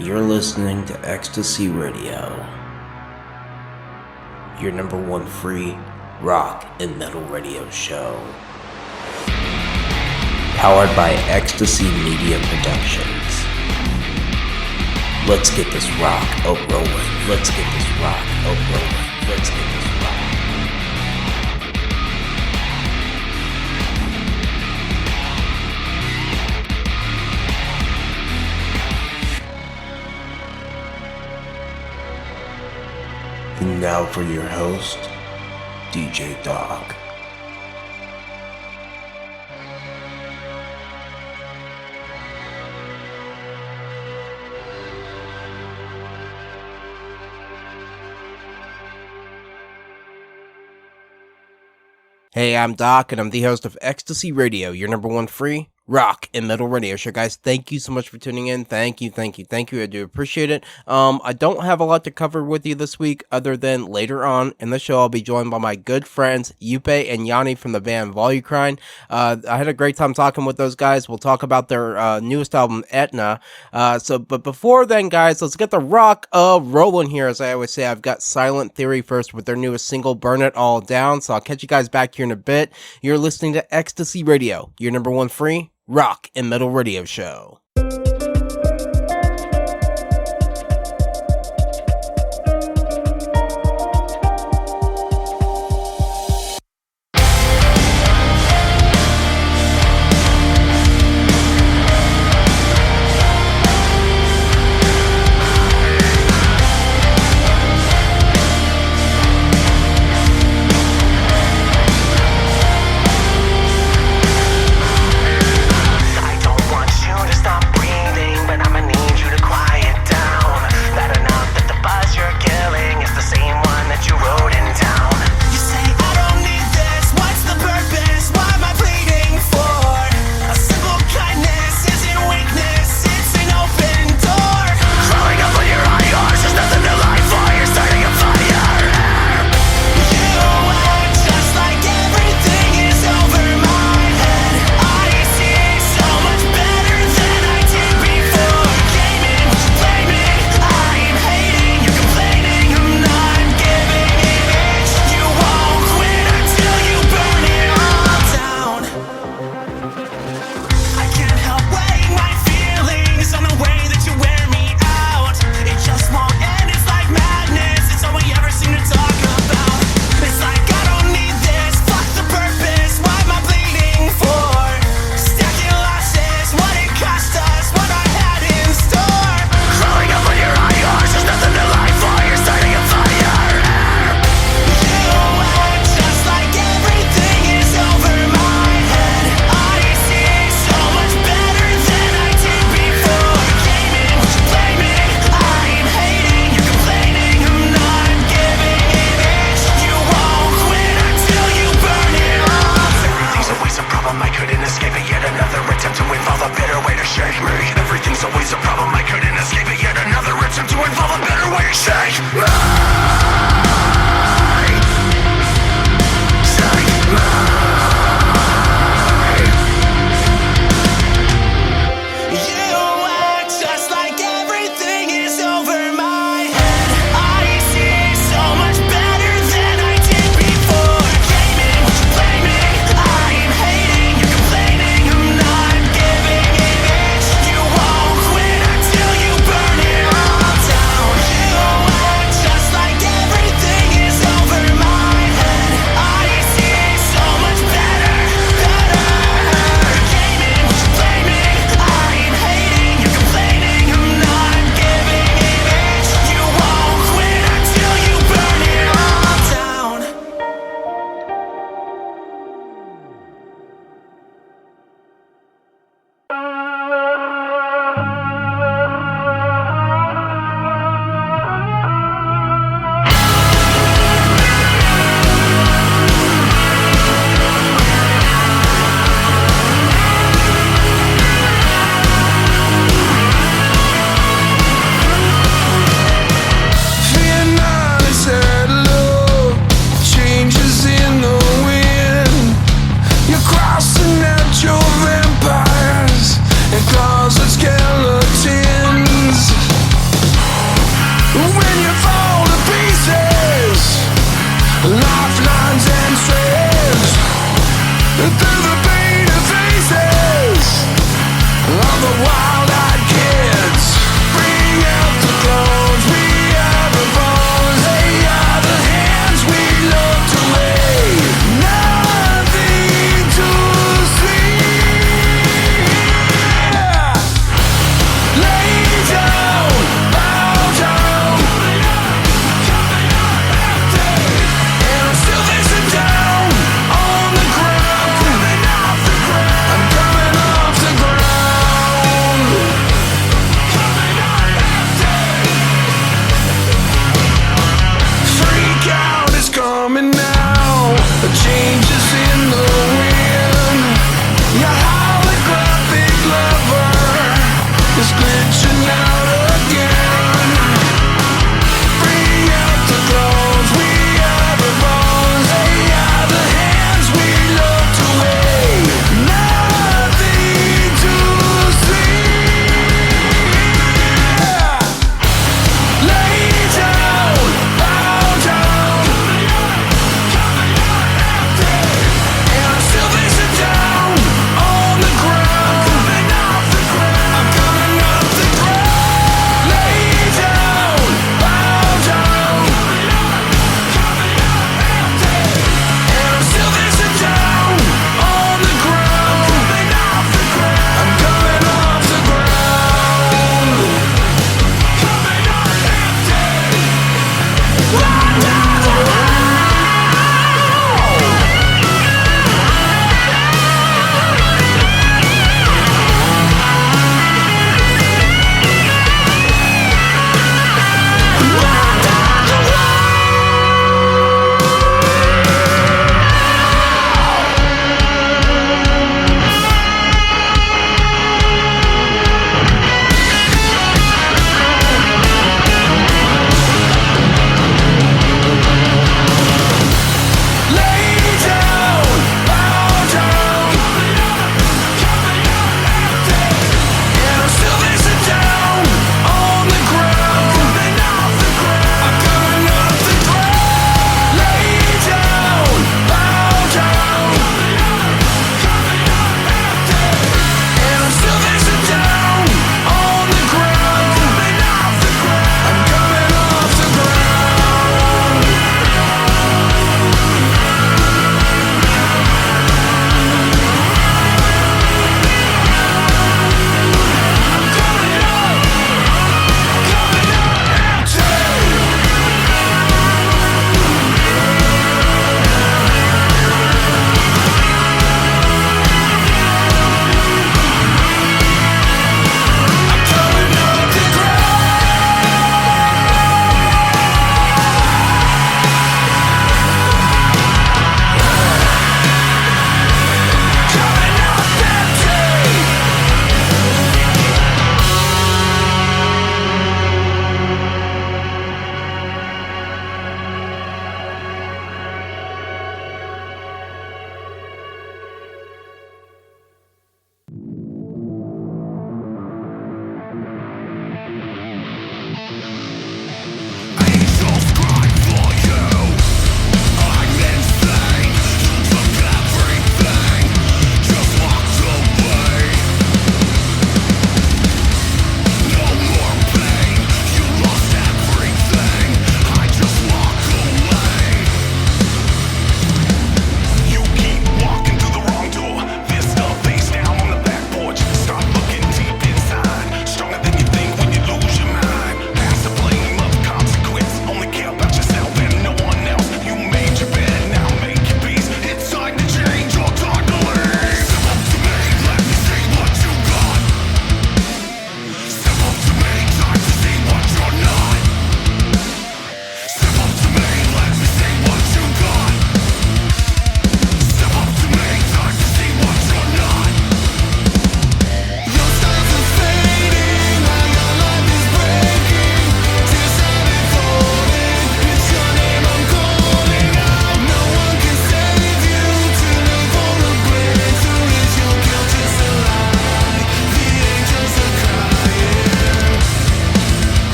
You're listening to Ecstasy Radio, your number one free rock and metal radio show. Powered by Ecstasy Media Productions. Let's get this rock rolling. Let's get this rock rolling. Let's get this rock. And now for your host, DJ Dog. Hey, I'm Doc, and I'm the host of Ecstasy Radio, your number one free rock and metal radio show. Guys, thank you so much for tuning in. Thank you. I do appreciate it. I don't have a lot to cover with you this week, other than later on in the show, I'll be joined by my good friends, Jupe and Jani from the band Volucrine. I had a great time talking with those guys. We'll talk about their newest album, ETNA. But before then, guys, let's get the rock rolling here. As I always say, I've got Silent Theory first with their newest single, Burn It All Down. So I'll catch you guys back here in a bit. You're listening to Ecstasy Radio, your number one free rock and metal radio show. I don't want you to stop breathing.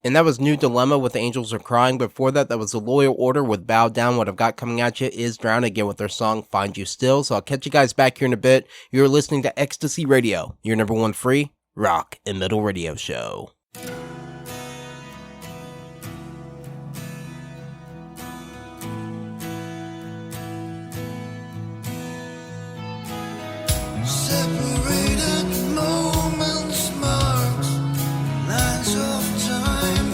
And that was New Dilemma with Angels Are Crying. Before that, that was The Loyal Order with Bow Down. What I've got coming at you is Drown again with their song Find You Still. So I'll catch you guys back here in a bit. You're listening to Ecstasy Radio, your number one free rock and metal radio show. Separated moments marked lines of time.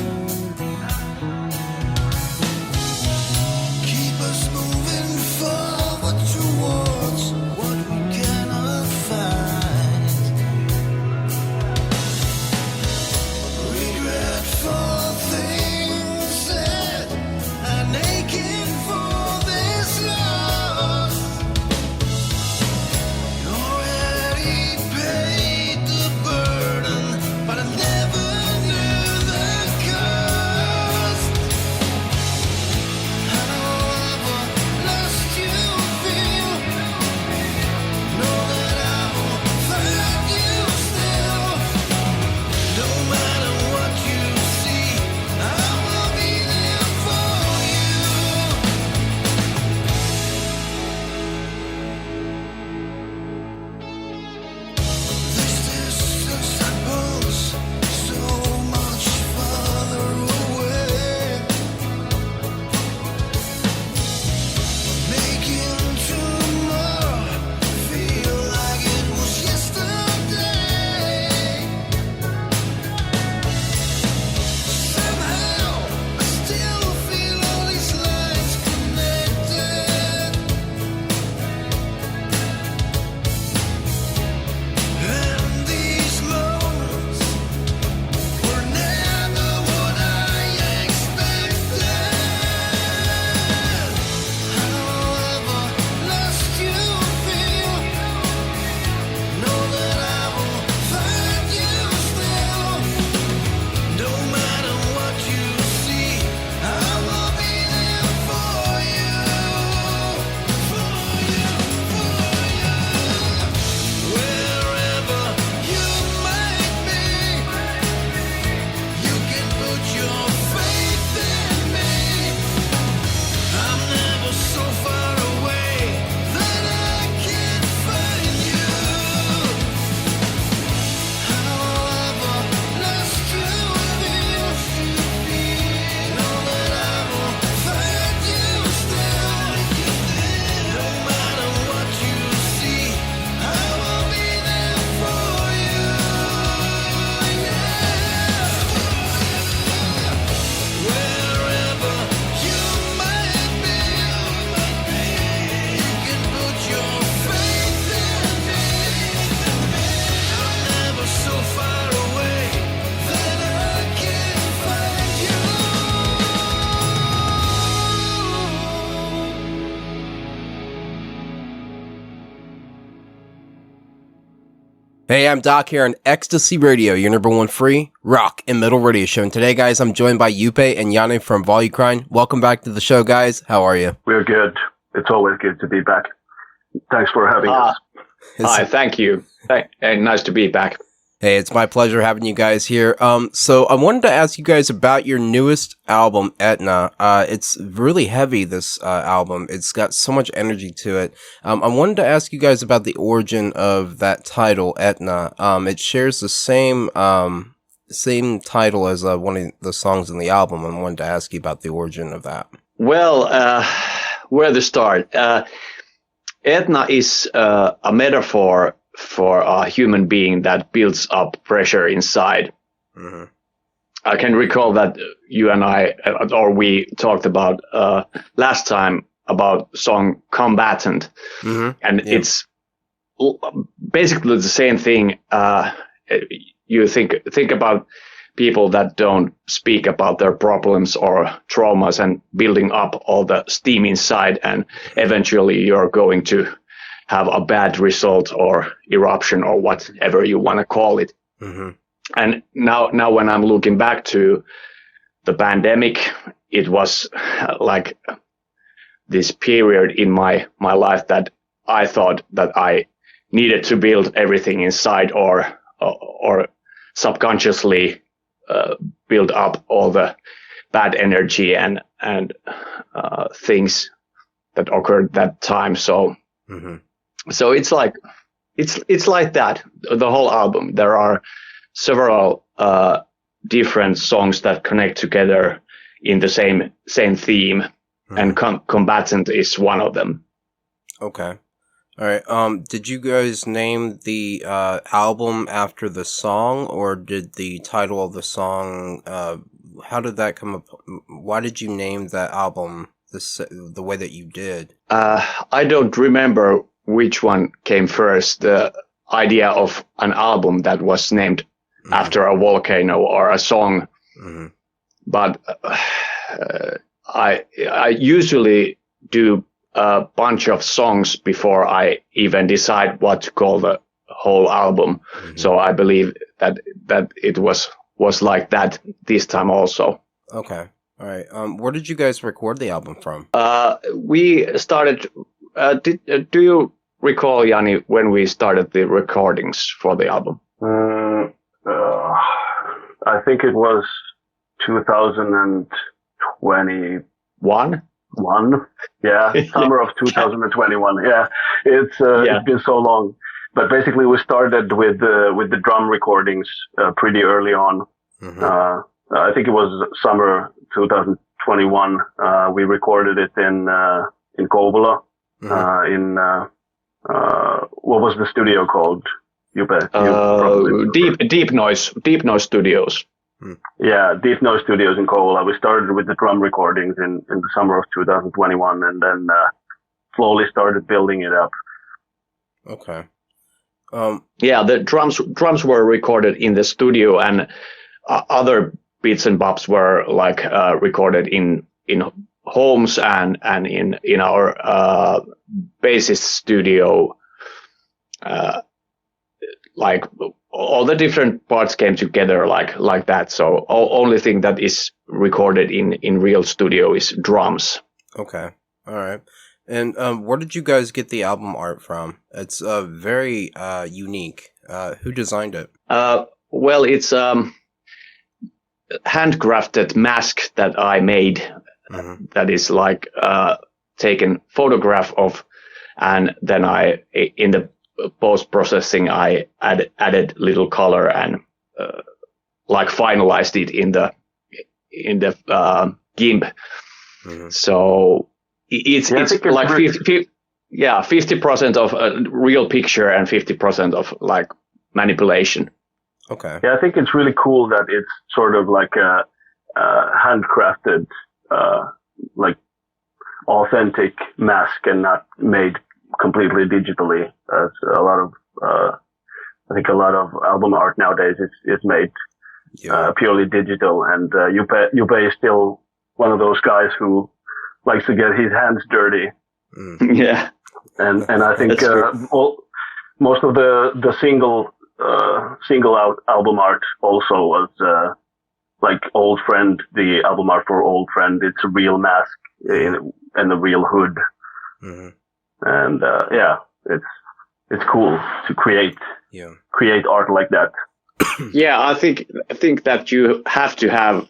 Keep us moving forward towards what we cannot find. Regret for things said and aching for this loss. Already paid the burden, but I never knew the cost. However lost you feel, know that I will find you still. No matter what you see, I will be there for you. This distance I pose so much farther away, making tomorrow feel like it was yesterday. Somehow I still feel all these lines connected, and these moments were never what I expected. However lost you feel, know that I will find you still. No matter what you see, I will be there for you. Wherever you might be, you can put your faith in me. I'm never so far away that I can't find you. However lost you feel, know that I will find you still. No matter what you see, I will be there for you. Wherever you might be, you can put your faith in me. I'm never so far away that I can't find you. Hey, I'm Doc here on Ecstasy Radio, your number one free rock and metal radio show. And today, guys, I'm joined by Jupe and Jani from Volucrine. Welcome back to the show, guys. How are you? We're good. It's always good to be back. Thanks for having us. Hi, thank you. Nice to be back. Hey, it's my pleasure having you guys here. So I wanted to ask you guys about your newest album, ETNA. It's really heavy, this album. It's got so much energy to it. I wanted to ask you guys about the origin of that title, ETNA. It shares the same title as one of the songs in the album. I wanted to ask you about the origin of that. Well, where to start? ETNA is a metaphor for a human being that builds up pressure inside. Mm-hmm. I can recall that you and I, or we talked about last time about song Combatant. Mm-hmm. And it's basically the same thing. You think about people that don't speak about their problems or traumas and building up all the steam inside, and eventually you're going to have a bad result or eruption or whatever you want to call it. Mm-hmm. And now when I'm looking back to the pandemic, it was like this period in my life that I thought that I needed to build everything inside or subconsciously build up all the bad energy and things that occurred that time. So so it's like that, the whole album. There are several different songs that connect together in the same theme, and Combatant is one of them. Okay. All right. Did you guys name the album after the song, or did the title of the song? How did that come up? Why did you name that album the way that you did? I don't remember which one came first. The idea of an album that was named after a volcano or a song, but I usually do a bunch of songs before I even decide what to call the whole album. So I believe that it was like that this time also. Okay. All right. Where did you guys record the album from? We started. Do you recall, Jani, when we started the recordings for the album? I think it was 2021. Yeah, summer of 2021. Yeah, it's been so long. But basically, we started with the drum recordings pretty early on. I think it was summer 2021. We recorded it in Kouvola. What was the studio called? Deep Noise Studios. Yeah, Deep Noise Studios in Kouvola. We started with the drum recordings in the summer of 2021, and then slowly started building it up. Okay. Yeah, the drums were recorded in the studio, and other bits and bobs were like recorded in homes and in our bassist studio. Like all the different parts came together like that. So only thing that is recorded in real studio is drums. Okay. All right. And where did you guys get the album art from? It's very unique. Who designed it? Well, it's handcrafted mask that I made. That is like taken photograph of, and then I in the post processing I added little color and like finalized it in the GIMP. So it's like 50% of a real picture and 50% of like manipulation. Okay. Yeah, I think it's really cool that it's sort of like a handcrafted, like authentic mask and not made completely digitally. As a lot of, I think a lot of album art nowadays is made purely digital, and Jupe is still one of those guys who likes to get his hands dirty. Yeah, and I think most of the single album art also was like Old Friend, the album art for Old Friend. It's a real mask and a real hood. And yeah, it's cool to create art like that. Yeah, I think that you have to have.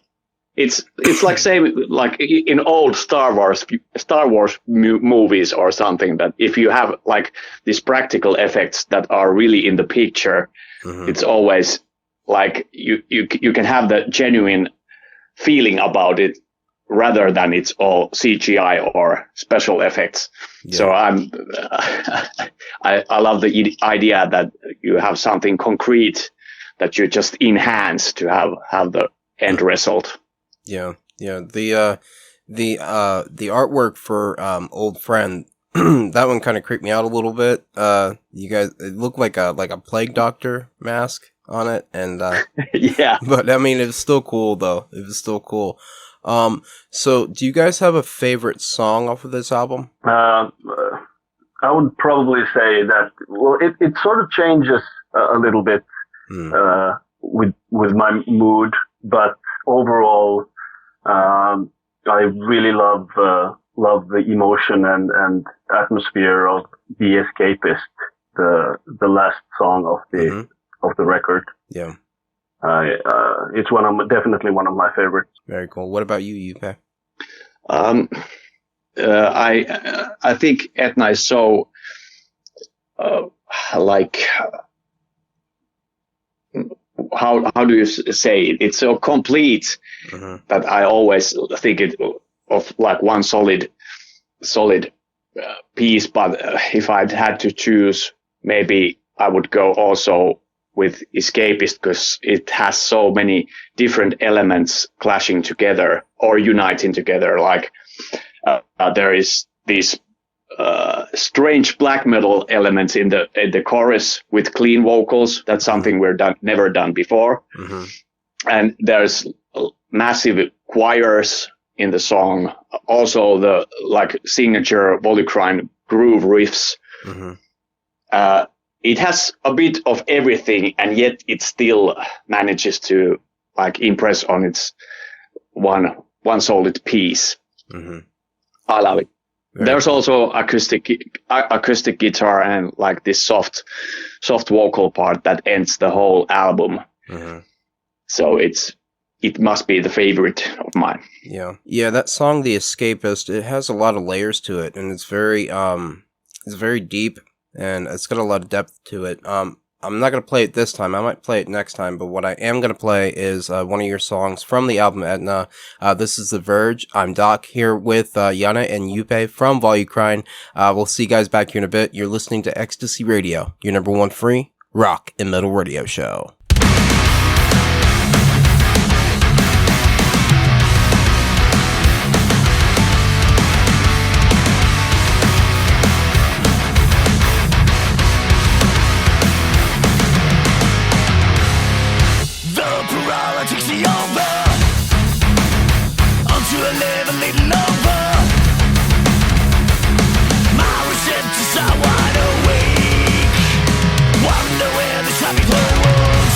It's like saying like in old Star Wars movies or something, that if you have like these practical effects that are really in the picture, it's always like you can have the genuine feeling about it rather than it's all CGI or special effects. Yeah. So I love the idea that you have something concrete that you just enhance to have the end result. Yeah. The artwork for Old Friend, that one kind of creeped me out a little bit. You guys, it looked like a plague doctor mask on it, and yeah. But I mean, it was still cool though. It was still cool. So do you guys have a favorite song off of this album? I would probably say that, well, it sort of changes a little bit, with my mood, but overall, I really love the emotion and atmosphere of The Escapist, the last song of the record. Yeah. It's definitely one of my favorites. Very cool. What about you, Jupe? I think Etna is so like how do you say it? It's so complete that I always think it of like one solid piece. But if I'd had to choose, maybe I would go also with Escapist, because it has so many different elements clashing together or uniting together. Like there is these strange black metal elements in the chorus with clean vocals. That's something never done before. And there's massive choirs in the song. Also the like signature Volucrine groove riffs. It has a bit of everything, and yet it still manages to like impress on its one solid piece. I love it. There's also acoustic guitar and like this soft vocal part that ends the whole album. So it must be the favorite of mine. Yeah. That song, "The Escapist," it has a lot of layers to it, and it's very deep, and it's got a lot of depth to it. I'm not going to play it this time. I might play it next time, but what I am going to play is one of your songs from the album ETNA. This is The Verge. I'm Doc here with Jana and Jupe from Volucrine. We'll see you guys back here in a bit. You're listening to Ecstasy Radio, your number one free rock and metal radio show. Takes me over onto a level leading over. My receptors are wide awake, wonder where the traffic flow was.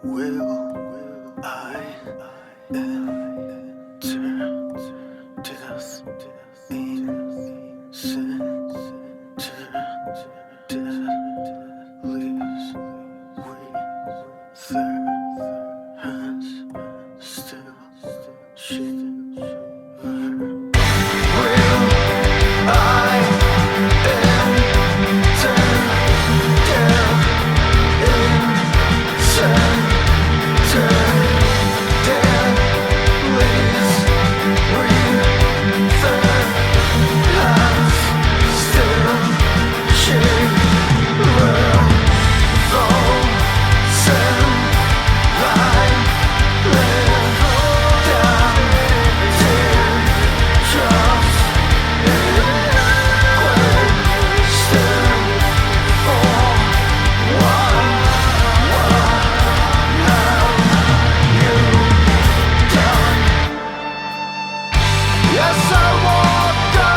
Will I enter death in sin? Death leaves with their hands still shiver. Will I enter death in sin? Death leaves with their hands still shiver. Yes, I walked, I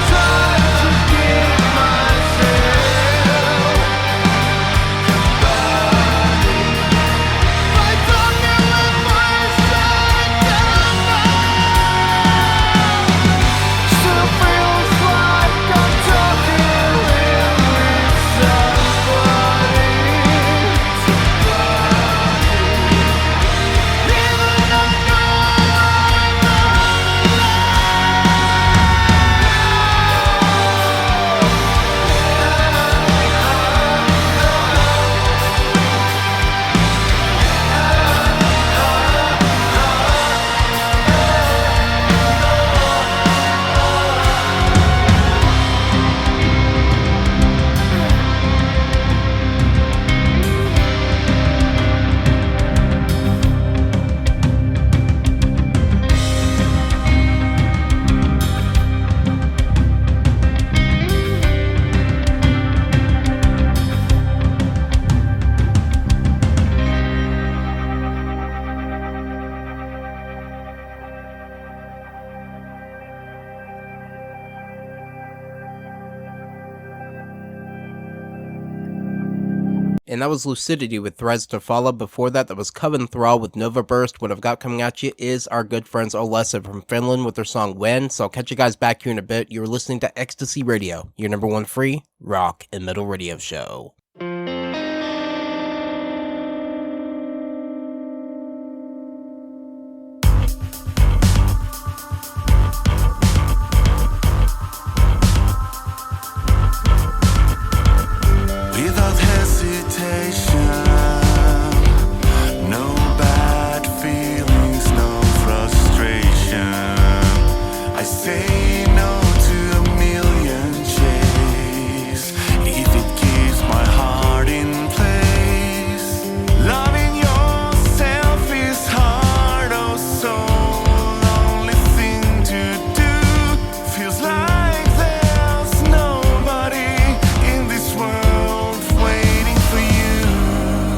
tried to give myself my tongue and let my side down. Still feels like I'm talking with somebody. Even though I know And that was Lucidity with Threads to Follow. Before that, that was Coven Thrall with Nova Burst. What I've got coming at you is our good friends Olessa from Finland with their song When. So I'll catch you guys back here in a bit. You're listening to Ecstasy Radio, your number one free rock and metal radio show. without hesitation. No bad feelings, no frustration. I say no to a million chases if it keeps my heart in place. Loving yourself is hard, oh so lonely thing to do. Feels like there's nobody in this world waiting for you.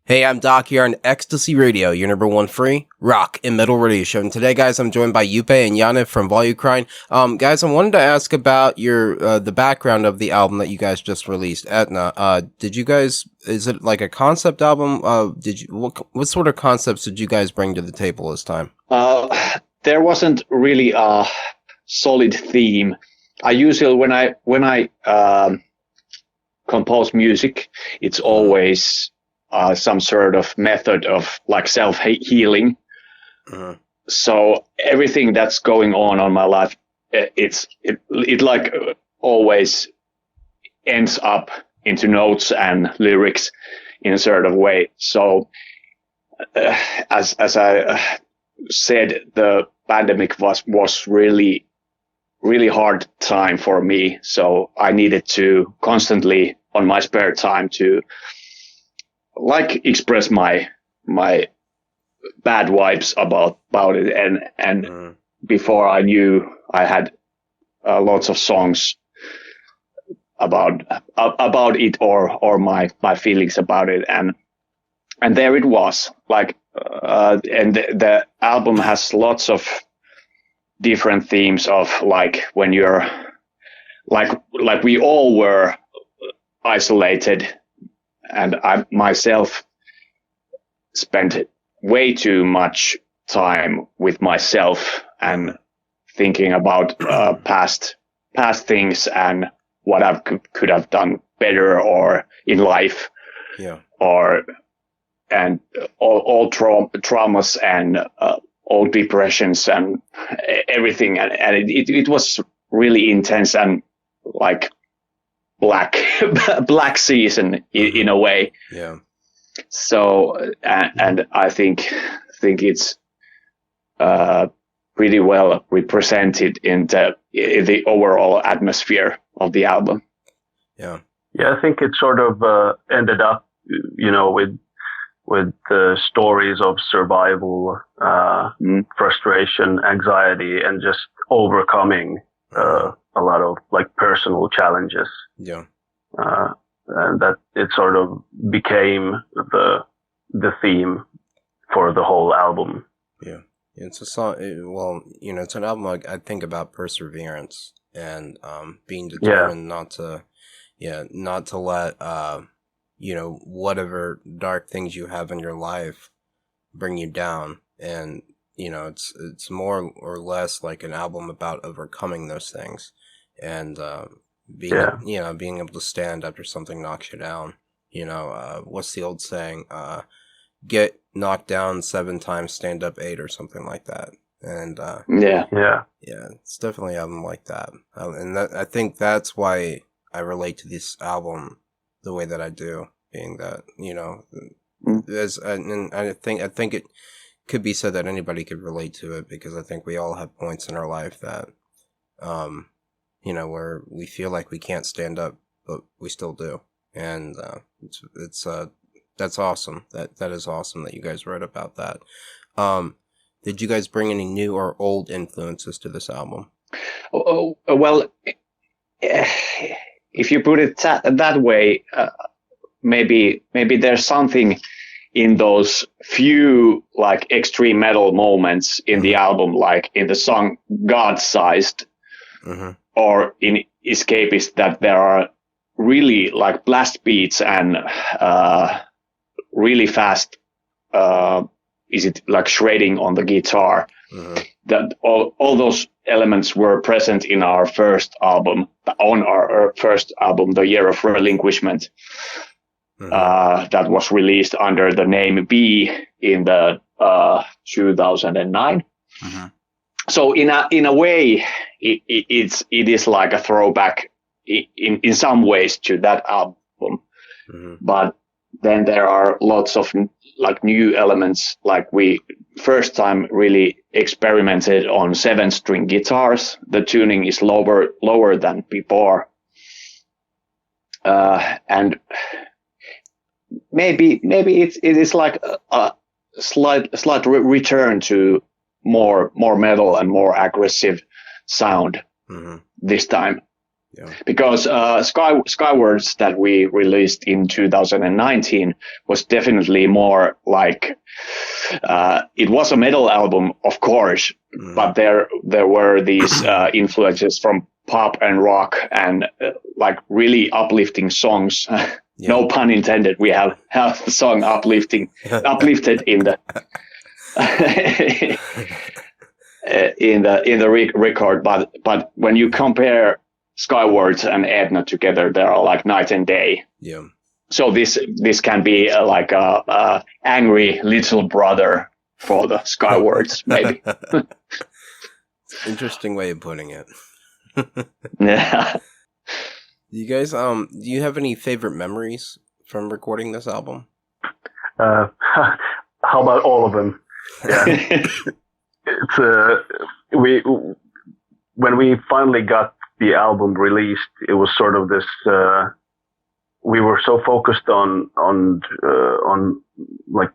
Hey, I'm Doc here on Ecstasy Radio, your number one free rock and metal radio show. And today, guys, I'm joined by Jupe and Jani from Volucrine. Guys, I wanted to ask about your the background of the album that you guys just released, ETNA. Did you guys? Is it like a concept album? What sort of concepts did you guys bring to the table this time? There wasn't really a solid theme. I usually when I compose music, it's always some sort of method of like self-healing. So everything that's going on my life, it like always ends up into notes and lyrics in a sort of way. So as I said, the pandemic was really hard time for me. So I needed to constantly on my spare time to like express my bad vibes about it, and before I knew, I had lots of songs about it or my feelings about it, and there it was. Like and the album has lots of different themes of like when you're like we all were isolated. And I myself spent way too much time with myself and thinking about past things and what I could have done better or in life, and all traumas and all depressions and everything, and it was really intense and like black season in a way. Yeah. So and I think it's pretty well represented in the overall atmosphere of the album. Yeah. Yeah, I think it sort of ended up, with the stories of survival, frustration, anxiety, and just overcoming a lot of like personal challenges. Yeah. And that it sort of became the theme for the whole album. Yeah. It's a song. It's an album I think about perseverance and being determined not to let whatever dark things you have in your life bring you down. And it's more or less like an album about overcoming those things and being able to stand after something knocks you down. What's the old saying? Get knocked down 7 times, stand up 8, or something like that. And it's definitely an album like that. I think that's why I relate to this album the way that I do, being that I think it could be said that anybody could relate to it, because I think we all have points in our life that where we feel like we can't stand up, but we still do. And that's awesome. That is awesome that you guys wrote about that. Did you guys bring any new or old influences to this album? Well, if you put it that way, maybe there's something in those few like extreme metal moments in the album, like in the song God-Sized, or in Escapist, that there are really like blast beats and really fast is it like shredding on the guitar. That all those elements were present in our first album, The Year of Relinquishment, that was released under the name B in the 2009. So in a way, it is like a throwback in some ways to that album, but then there are lots of like new elements. Like we first time really experimented on 7-string guitars. The tuning is lower than before, and maybe it is like a slight return to more metal and more aggressive sound this time. Yeah. Because Skywards that we released in 2019 was definitely more like it was a metal album, of course, but there were these influences from pop and rock and like really uplifting songs. Yeah. No pun intended. We have the song uplifted in the in the record, but when you compare Skywards and ETNA together, they are like night and day. Yeah. So this can be like a angry little brother for the Skywards, maybe. Interesting way of putting it. Yeah. You guys, do you have any favorite memories from recording this album? How about all of them? Yeah. It's when we finally got the album released, it was sort of this. We were so focused on like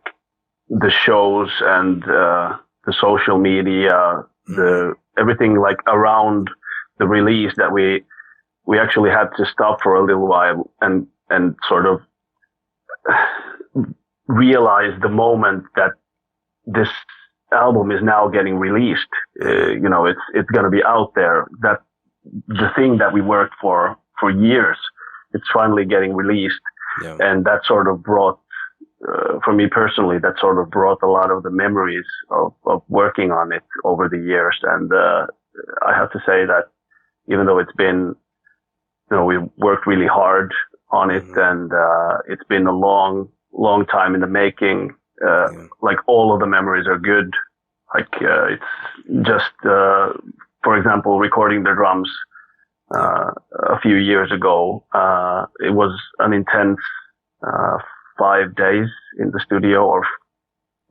the shows and the social media, the everything like around the release that we actually had to stop for a little while and sort of realize the moment that this album is now getting released. It's going to be out there. That the thing that we worked for years, it's finally getting released. Yeah. And that sort of brought, for me personally, that sort of brought a lot of the memories of working on it over the years. And I have to say that even though it's been, we worked really hard on it, and it's been a long time in the making. Like all of the memories are good. Like it's just, for example, recording the drums a few years ago. It was an intense 5 days in the studio,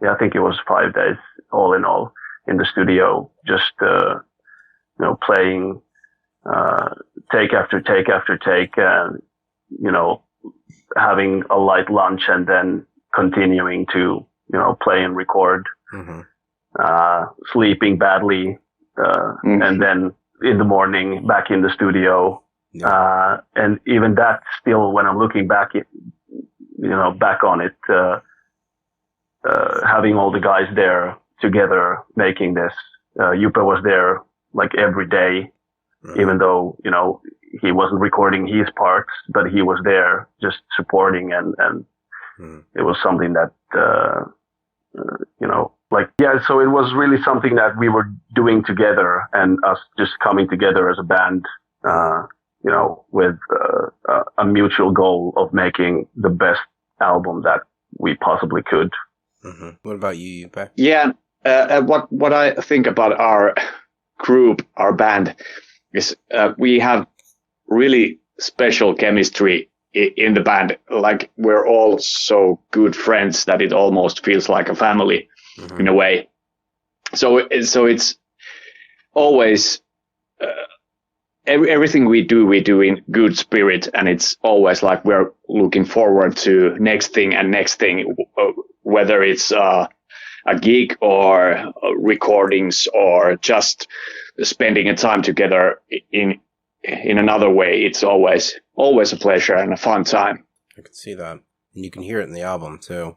I think it was 5 days all in all in the studio, just playing take after take after take, and having a light lunch and then continuing to play and record, sleeping badly, and then in the morning back in the studio. And even that still, when I'm looking back back on it, having all the guys there together making this, Jupe was there like every day, even though, he wasn't recording his parts, but he was there just supporting, and it was something that, so it was really something that we were doing together, and us just coming together as a band, with a mutual goal of making the best album that we possibly could. What about you, Jupe? Yeah, what I think about our group, our band, is we have really special chemistry in the band. Like, we're all so good friends that it almost feels like a family in a way. So it's always everything we do in good spirit, and it's always like we're looking forward to next thing, whether it's a gig or recordings or just spending a time together in another way. It's always a pleasure and a fun time. I can see that. And you can hear it in the album too.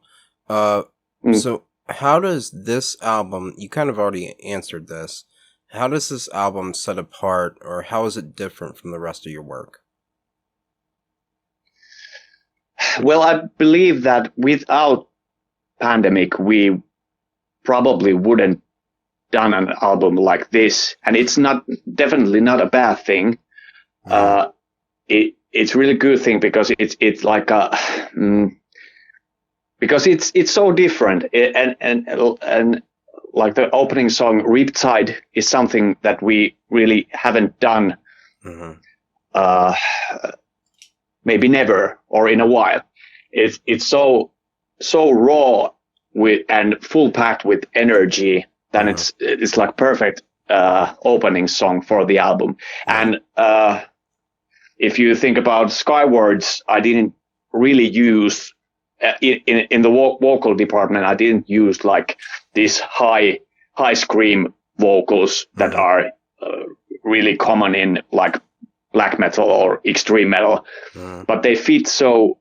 So how does this album, you kind of already answered this, how does this album set apart, or how is it different from the rest of your work? Well, I believe that without pandemic, we probably wouldn't done an album like this, and it's definitely not a bad thing. It's really good thing because it's like because it's so different, and like the opening song Riptide is something that we really haven't done, maybe never or in a while. It's so raw and full packed with energy. Then it's like perfect opening song for the album. And if you think about Skywards, I didn't really use in the vocal department. I didn't use like these high scream vocals that are really common in like black metal or extreme metal, but they fit so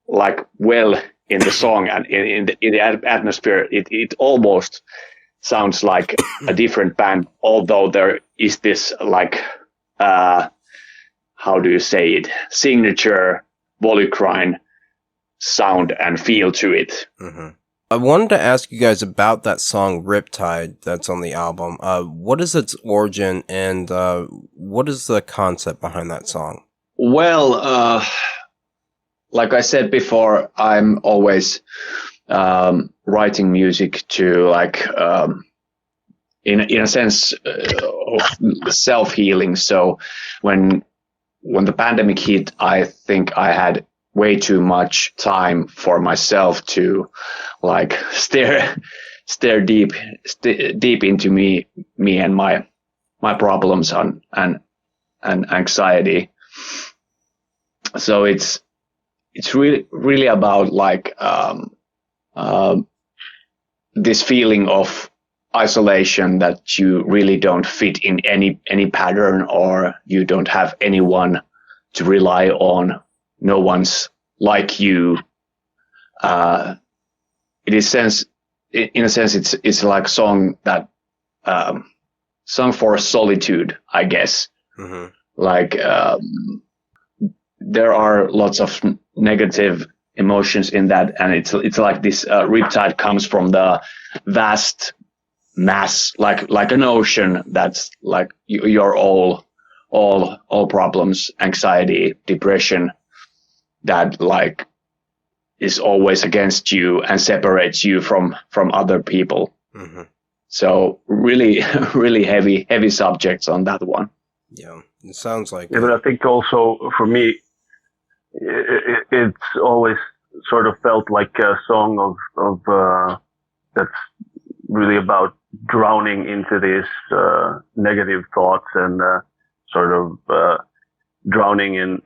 like well in the song and in the atmosphere. It almost sounds like a different band, although there is this like how do you say it, signature Volucrine sound and feel to it. I wanted to ask you guys about that song Riptide that's on the album. What is its origin, and what is the concept behind that song? Well, like I said before, I'm always writing music to like in a sense of self-healing. So when the pandemic hit, I think I had way too much time for myself to like stare deep into me and my problems and anxiety. So it's really about like this feeling of isolation, that you really don't fit in any pattern, or you don't have anyone to rely on. No one's like you. In a sense, it's like a song that song for solitude, I guess. Like there are lots of negative emotions in that, and it's like this riptide comes from the vast mass, like an ocean that's like your all problems, anxiety, depression, that like is always against you and separates you from other people. So really really heavy subjects on that one. Yeah, it sounds like Yeah, but I think also for me, it's always sort of felt like a song of that's really about drowning into these negative thoughts and sort of drowning in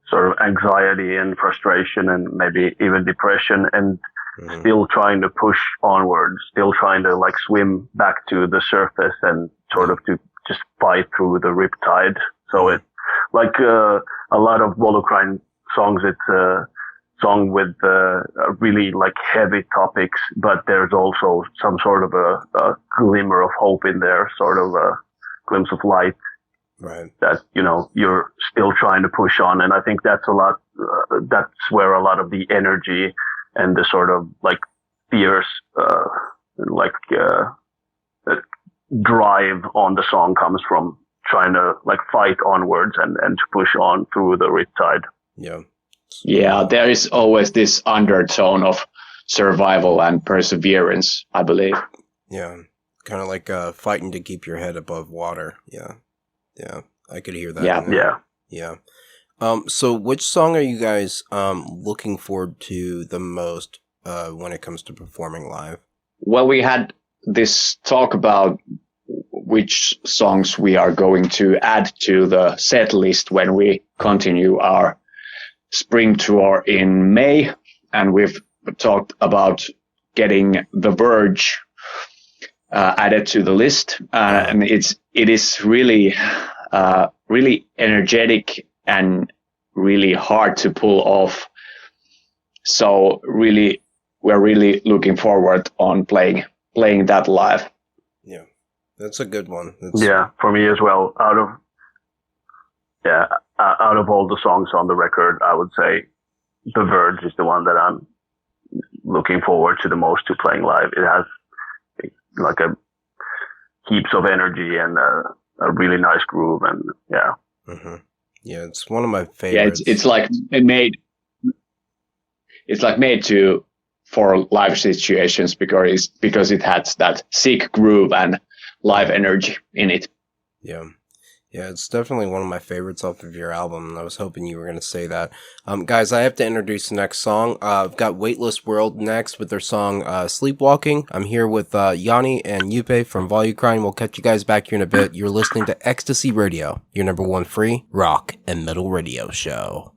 sort of anxiety and frustration and maybe even depression, and still trying to push onwards, still trying to like swim back to the surface and sort of to just fight through the riptide. So it's like a lot of Volucrine songs, it's a song with really like heavy topics, but there's also some sort of a glimmer of hope in there, sort of a glimpse of light. Right. That, you know, you're still trying to push on. And I think that's a lot, that's where a lot of the energy and the sort of like fierce, drive on the song comes from, trying to like fight onwards and to push on through the riptide. Yeah, there is always this undertone of survival and perseverance, I believe. Yeah, kind of like fighting to keep your head above water. Yeah, I could hear that. Yeah. So which song are you guys looking forward to the most when it comes to performing live? Well, we had this talk about which songs we are going to add to the set list when we continue our spring tour in May, and we've talked about getting The Verge added to the list, and it is really energetic and really hard to pull off. So really, we're really looking forward on playing that live. Yeah, that's a good one. Yeah, for me as well. Out of all the songs on the record, I would say The Verge is the one that I'm looking forward to the most to playing live. It has like a heaps of energy and a really nice groove, and yeah, it's one of my favorites. Yeah, it's like made for live situations because it has that sick groove and live energy in it. Yeah, it's definitely one of my favorites off of your album, and I was hoping you were going to say that. Guys, I have to introduce the next song. I've got Weightless World next with their song Sleepwalking. I'm here with Jani and Jupe from Volucrine. We'll catch you guys back here in a bit. You're listening to Ecstasy Radio, your number one free rock and metal radio show.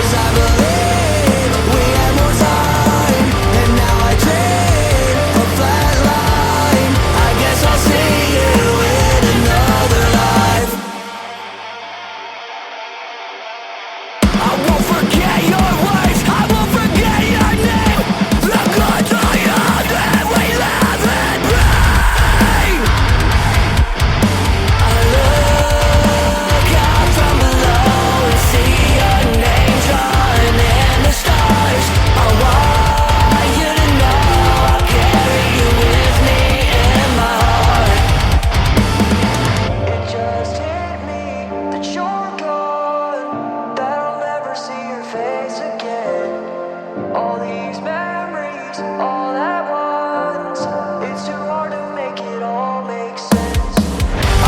'cause I believe we had more time, and now I dream a flat line. I guess I'll see you in another life. I won't forget your ways, I won't forget your name. The goods I have that we live and breathe. I look out from below and see your name drawn in the stars. I want you to know I'll carry you with me in my heart. It just hit me that you're gone, that I'll never see your face again. All these memories, all at once, it's too hard to make it all make sense.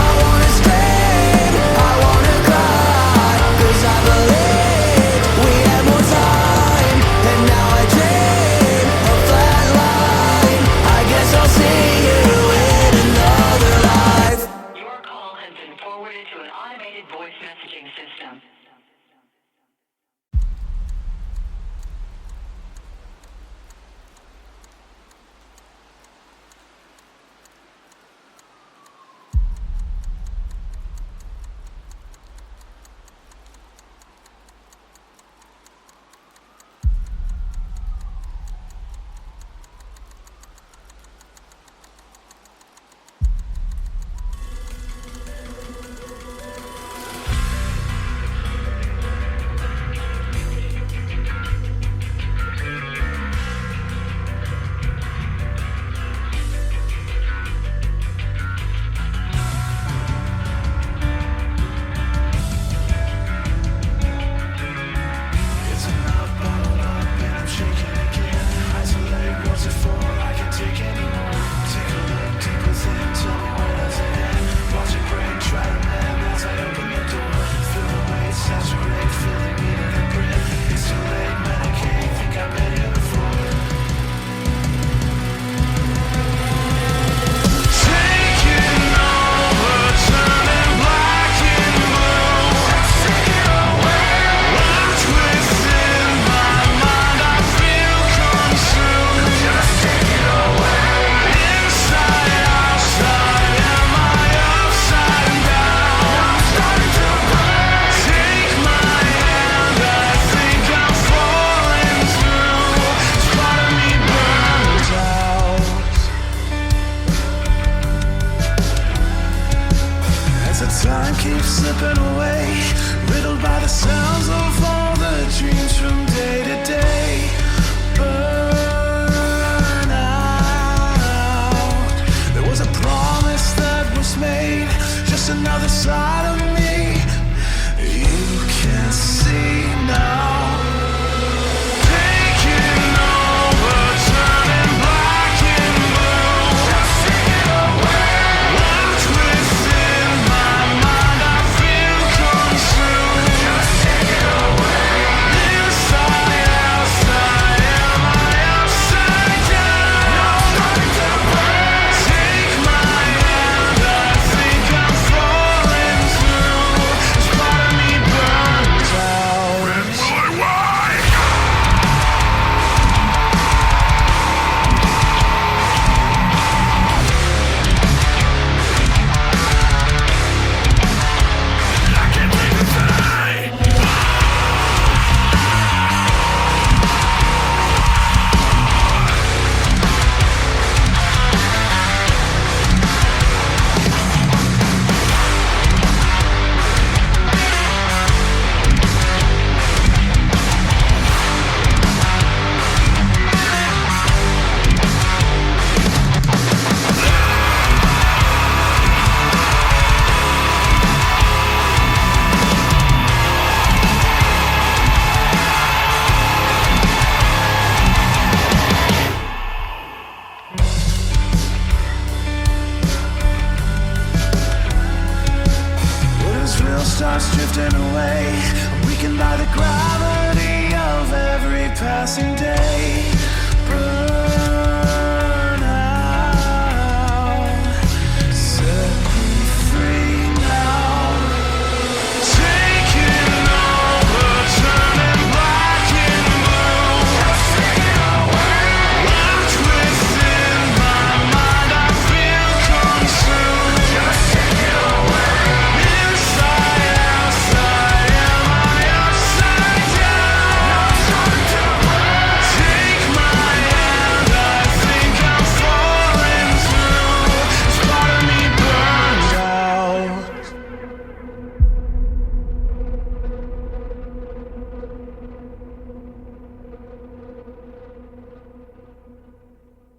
I wanna scream, I wanna cry, 'cause I believe we had more time, and now I dream a flat line. I guess I'll see you in another life. Your call has been forwarded to an automated voice messaging system.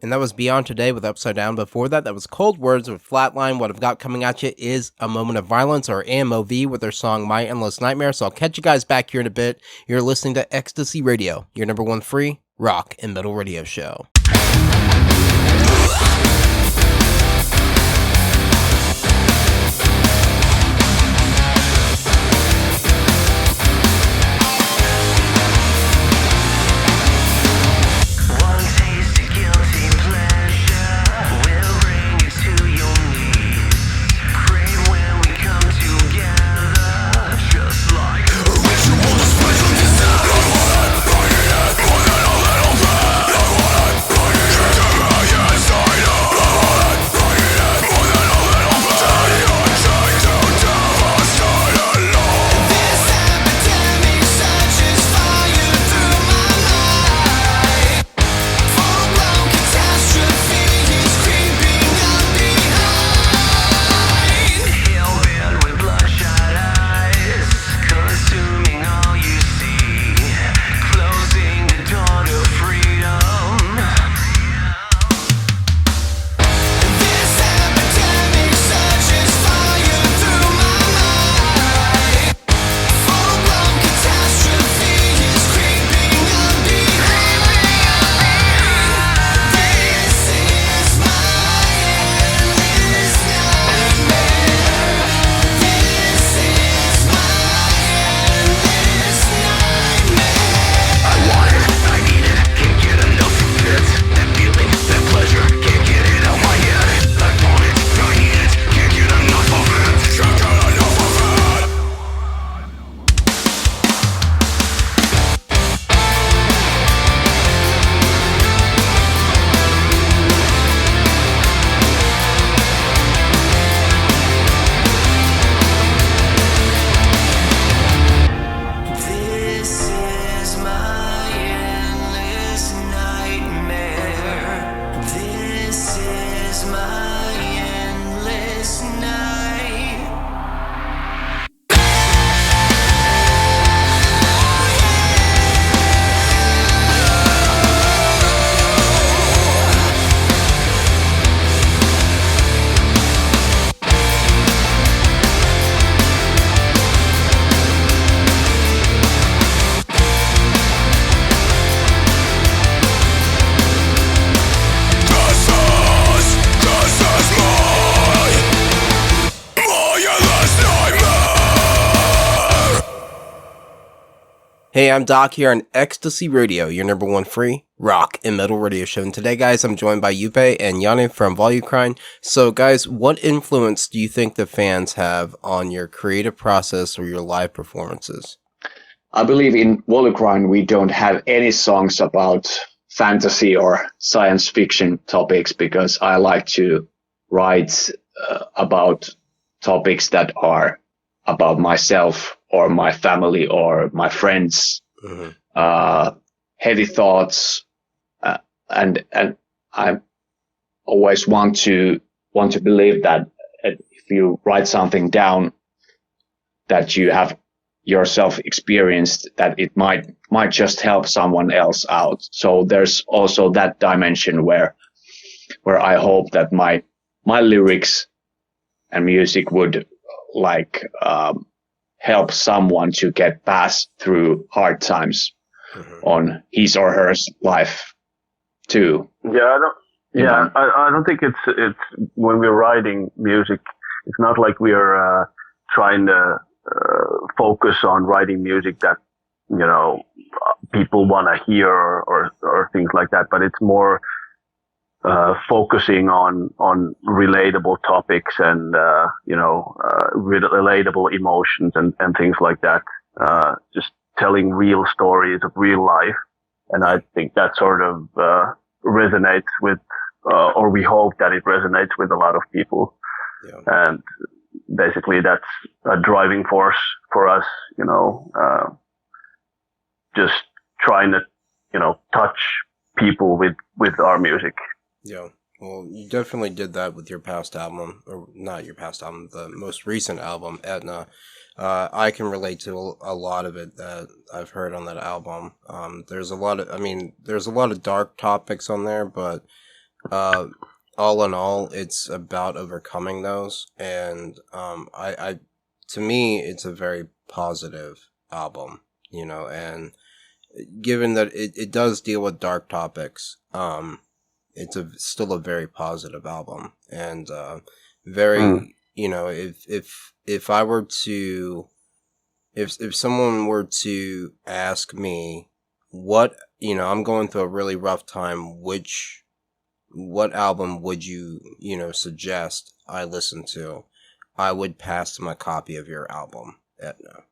And that was Beyond Today with Upside Down. Before that, that was Cold Words with Flatline. What I've got coming at you is A Moment of Violence, or AMOV, with their song My Endless Nightmare. So I'll catch you guys back here in a bit. You're listening to Ecstasy Radio, your number one free rock and metal radio show. Hey, I'm Doc here on Ecstasy Radio, your number one free rock and metal radio show. And today, guys, I'm joined by Jupe and Jani from Volucrine. So, guys, what influence do you think the fans have on your creative process or your live performances? I believe in Volucrine we don't have any songs about fantasy or science fiction topics, because I like to write about topics that are about myself or my family or my friends, heavy thoughts, and I always want to believe that if you write something down that you have yourself experienced, that it might just help someone else out. So there's also that dimension where I hope that my lyrics and music would help someone to get past through hard times on his or her life too. I don't think it's when we're writing music, it's not like we are trying to focus on writing music that, you know, people want to hear or things like that, but it's more focusing on relatable topics and relatable emotions and things like that. Just telling real stories of real life, and I think that sort of resonates with, or we hope that it resonates with a lot of people. Yeah. And basically, that's a driving force for us. Just trying to, touch people with our music. Yeah, well, you definitely did that with your past album, or not your past album, the most recent album, ETNA. I can relate to a lot of it that I've heard on that album. There's a lot of dark topics on there, but all in all, it's about overcoming those, and I to me, it's a very positive album, and given that it does deal with dark topics, it's still a very positive album, and very, if I were to, if someone were to ask me what, I'm going through a really rough time, what album would you, suggest I listen to? I would pass them a copy of your album, Etna.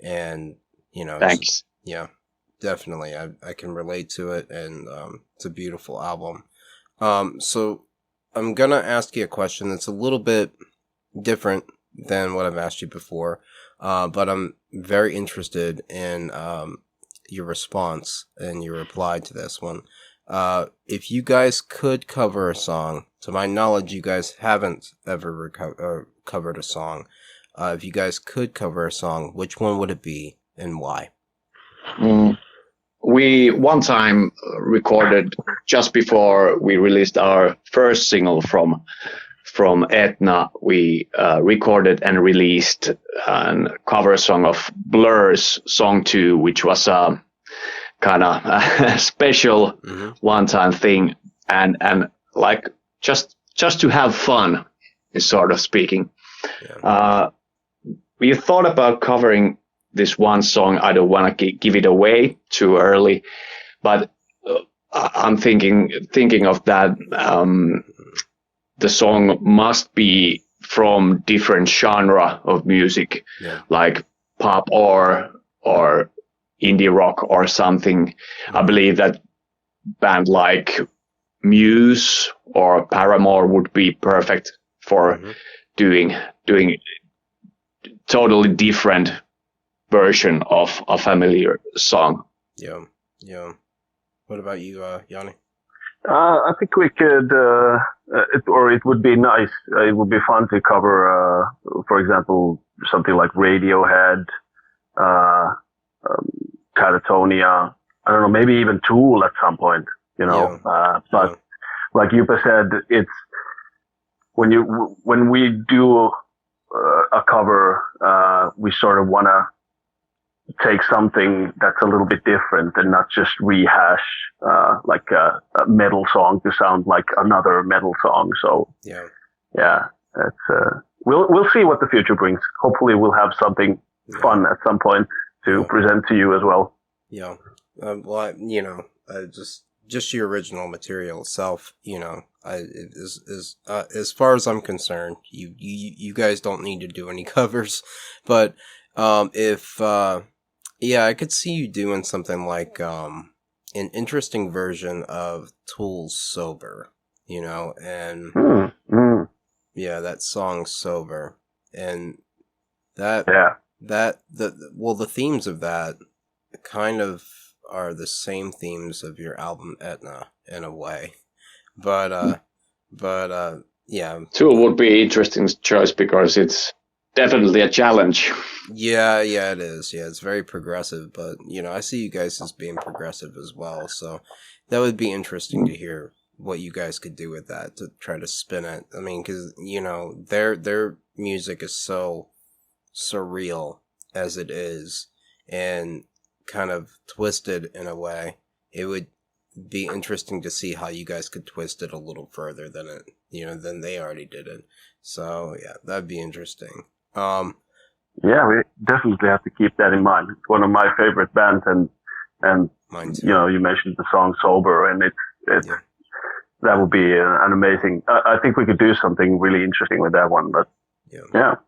And, Thanks. yeah, definitely. I can relate to it, and it's a beautiful album. So I'm going to ask you a question that's a little bit different than what I've asked you before, but I'm very interested in your response and your reply to this one. If you guys could cover a song, to my knowledge, you guys haven't ever covered a song. If you guys could cover a song, which one would it be and why? We one time recorded just before we released our first single from ETNA. We recorded and released a cover song of Blur's Song 2, which was a kind of a special one-time thing, and like just to have fun, is sort of speaking. Yeah. We thought about covering this one song. I don't want to give it away too early, but I'm thinking of that. The song must be from different genre of music, like pop or indie rock or something. I believe that band like Muse or Paramore would be perfect for doing totally different version of a familiar song. Yeah. What about you, Jani? I think we could, it would be nice. It would be fun to cover, for example, something like Radiohead, Catatonia. I don't know, maybe even Tool at some point, but like Jupe said, it's when we do a cover, we sort of want to take something that's a little bit different and not just rehash like a metal song to sound like another metal song. So it's we'll see what the future brings. Hopefully we'll have something fun at some point to present to you as well. Yeah. Well, just your original material itself, as far as I'm concerned, you guys don't need to do any covers, but I could see you doing something like an interesting version of Tool's Sober, and that song Sober, and the themes of that kind of are the same themes of your album Etna in a way, but Tool would be interesting choice because it's definitely a challenge. Yeah, it is. Yeah, it's very progressive, but I see you guys as being progressive as well, so that would be interesting to hear what you guys could do with that to try to spin it. I mean, because their music is so surreal as it is, and kind of twisted in a way. It would be interesting to see how you guys could twist it a little further than than they already did it. So yeah, that'd be interesting. Yeah, we definitely have to keep that in mind. It's one of my favorite bands, and mine too. You mentioned the song Sober, and it's that would be an amazing. I think we could do something really interesting with that one. But yeah,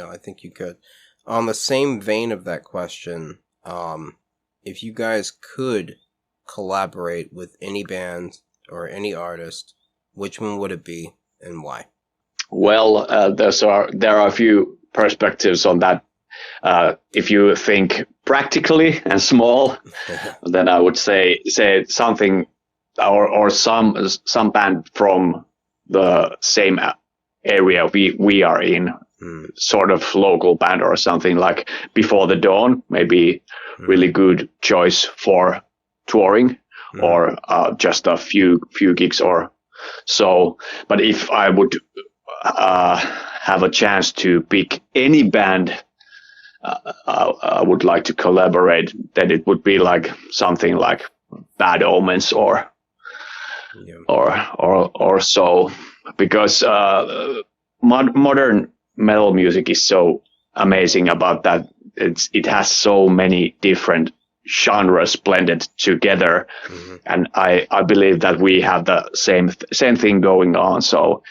I think you could. On the same vein of that question, if you guys could collaborate with any band or any artist, which one would it be and why? Well, there are a few perspectives on that. If you think practically and small, then I would say something or some band from the same area we are in, sort of local band or something like Before the Dawn, maybe really good choice for touring, or just a few gigs or so. But if I would have a chance to pick any band I would like to collaborate, then it would be like something like Bad Omens or so, because modern metal music is so amazing about that. It has so many different genres blended together, and I believe that we have the same thing going on. So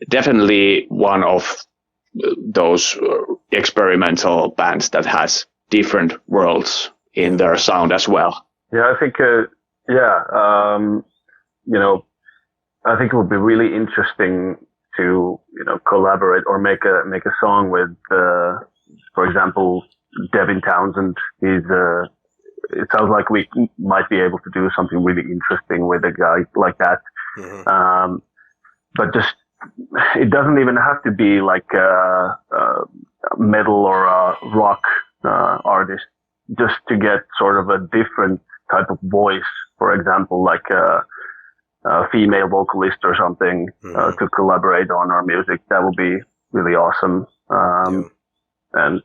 definitely one of those experimental bands that has different worlds in their sound as well. Yeah, I think I think it would be really interesting to collaborate or make a song with for example, Devin Townsend. It sounds like we might be able to do something really interesting with a guy like that. But just, it doesn't even have to be like a metal or a rock artist, just to get sort of a different type of voice, for example, like a female vocalist or something to collaborate on our music. That would be really awesome. And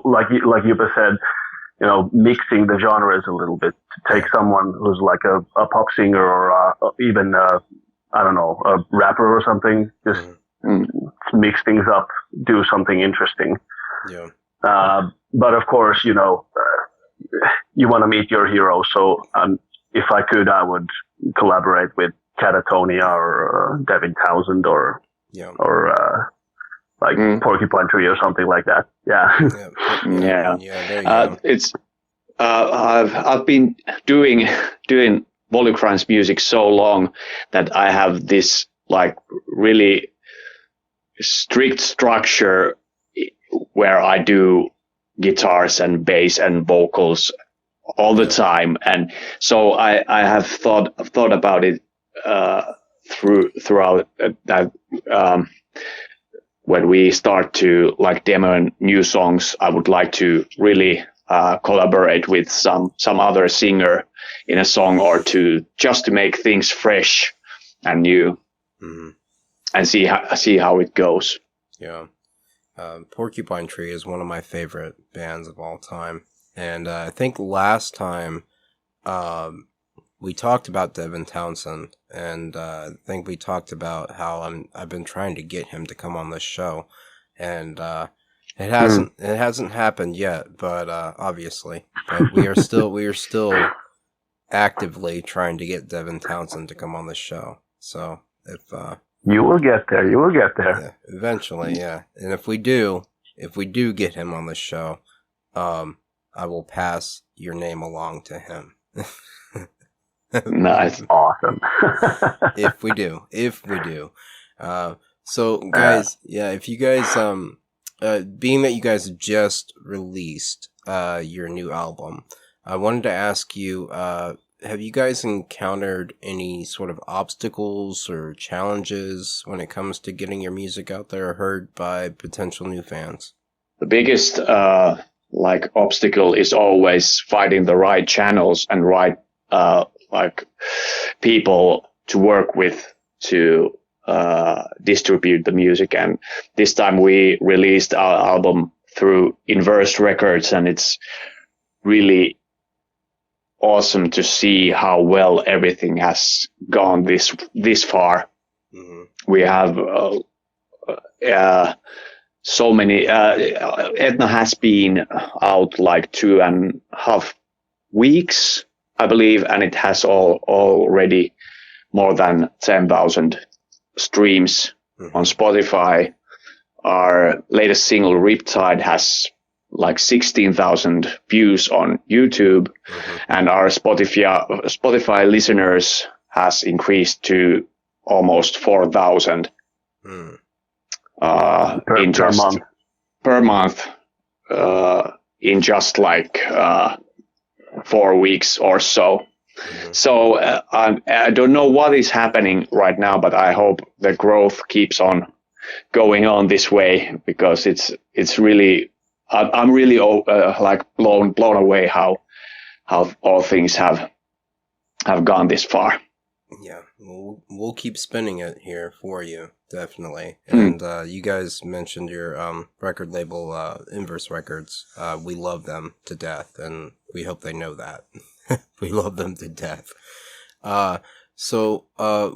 like Jupe said, mixing the genres a little bit, to take someone who's like a pop singer or even I don't know, a rapper or something, just mix things up, do something interesting. Yeah. But of course, you want to meet your hero. So if I could, I would collaborate with Catatonia or Devin Townsend or like Porcupine Tree or something like that. Yeah. Yeah. There you go. It's I've been doing Volucrine's music so long that I have this like really strict structure where I do guitars and bass and vocals all the time, and so I have thought about it throughout that. When we start to like demo new songs, I would like to really collaborate with some other singer in a song or two, just to make things fresh and new, and see how it goes. Yeah. Porcupine Tree is one of my favorite bands of all time. And I think last time we talked about Devin Townsend, and I think we talked about how I've been trying to get him to come on this show, and it hasn't happened yet, but obviously, but we are still actively trying to get Devin Townsend to come on this show. So if you will get there, yeah, eventually, yeah. And if we do get him on the show, I will pass your name along to him. Nice. Awesome. if we do. So guys, if you guys, being that you guys have just released, your new album, I wanted to ask you, have you guys encountered any sort of obstacles or challenges when it comes to getting your music out there or heard by potential new fans? The biggest, obstacle is always finding the right channels and right, people to work with to distribute the music. And this time we released our album through Inverse Records, and it's really awesome to see how well everything has gone this far. We have so many. ETNA has been out like 2.5 weeks, I believe, and it has already more than 10,000 streams on Spotify. Our latest single, Riptide, has like 16,000 views on YouTube, and our Spotify listeners has increased to almost 4,000 per month in just like 4 weeks or so. So I don't know what is happening right now, but I hope the growth keeps on going on this way, because it's really, I'm really blown away how all things have have gone this far. Yeah, we'll keep spinning it here for you, definitely. And you guys mentioned your record label, Inverse Records. We love them to death, and we hope they know that. We love them to death. So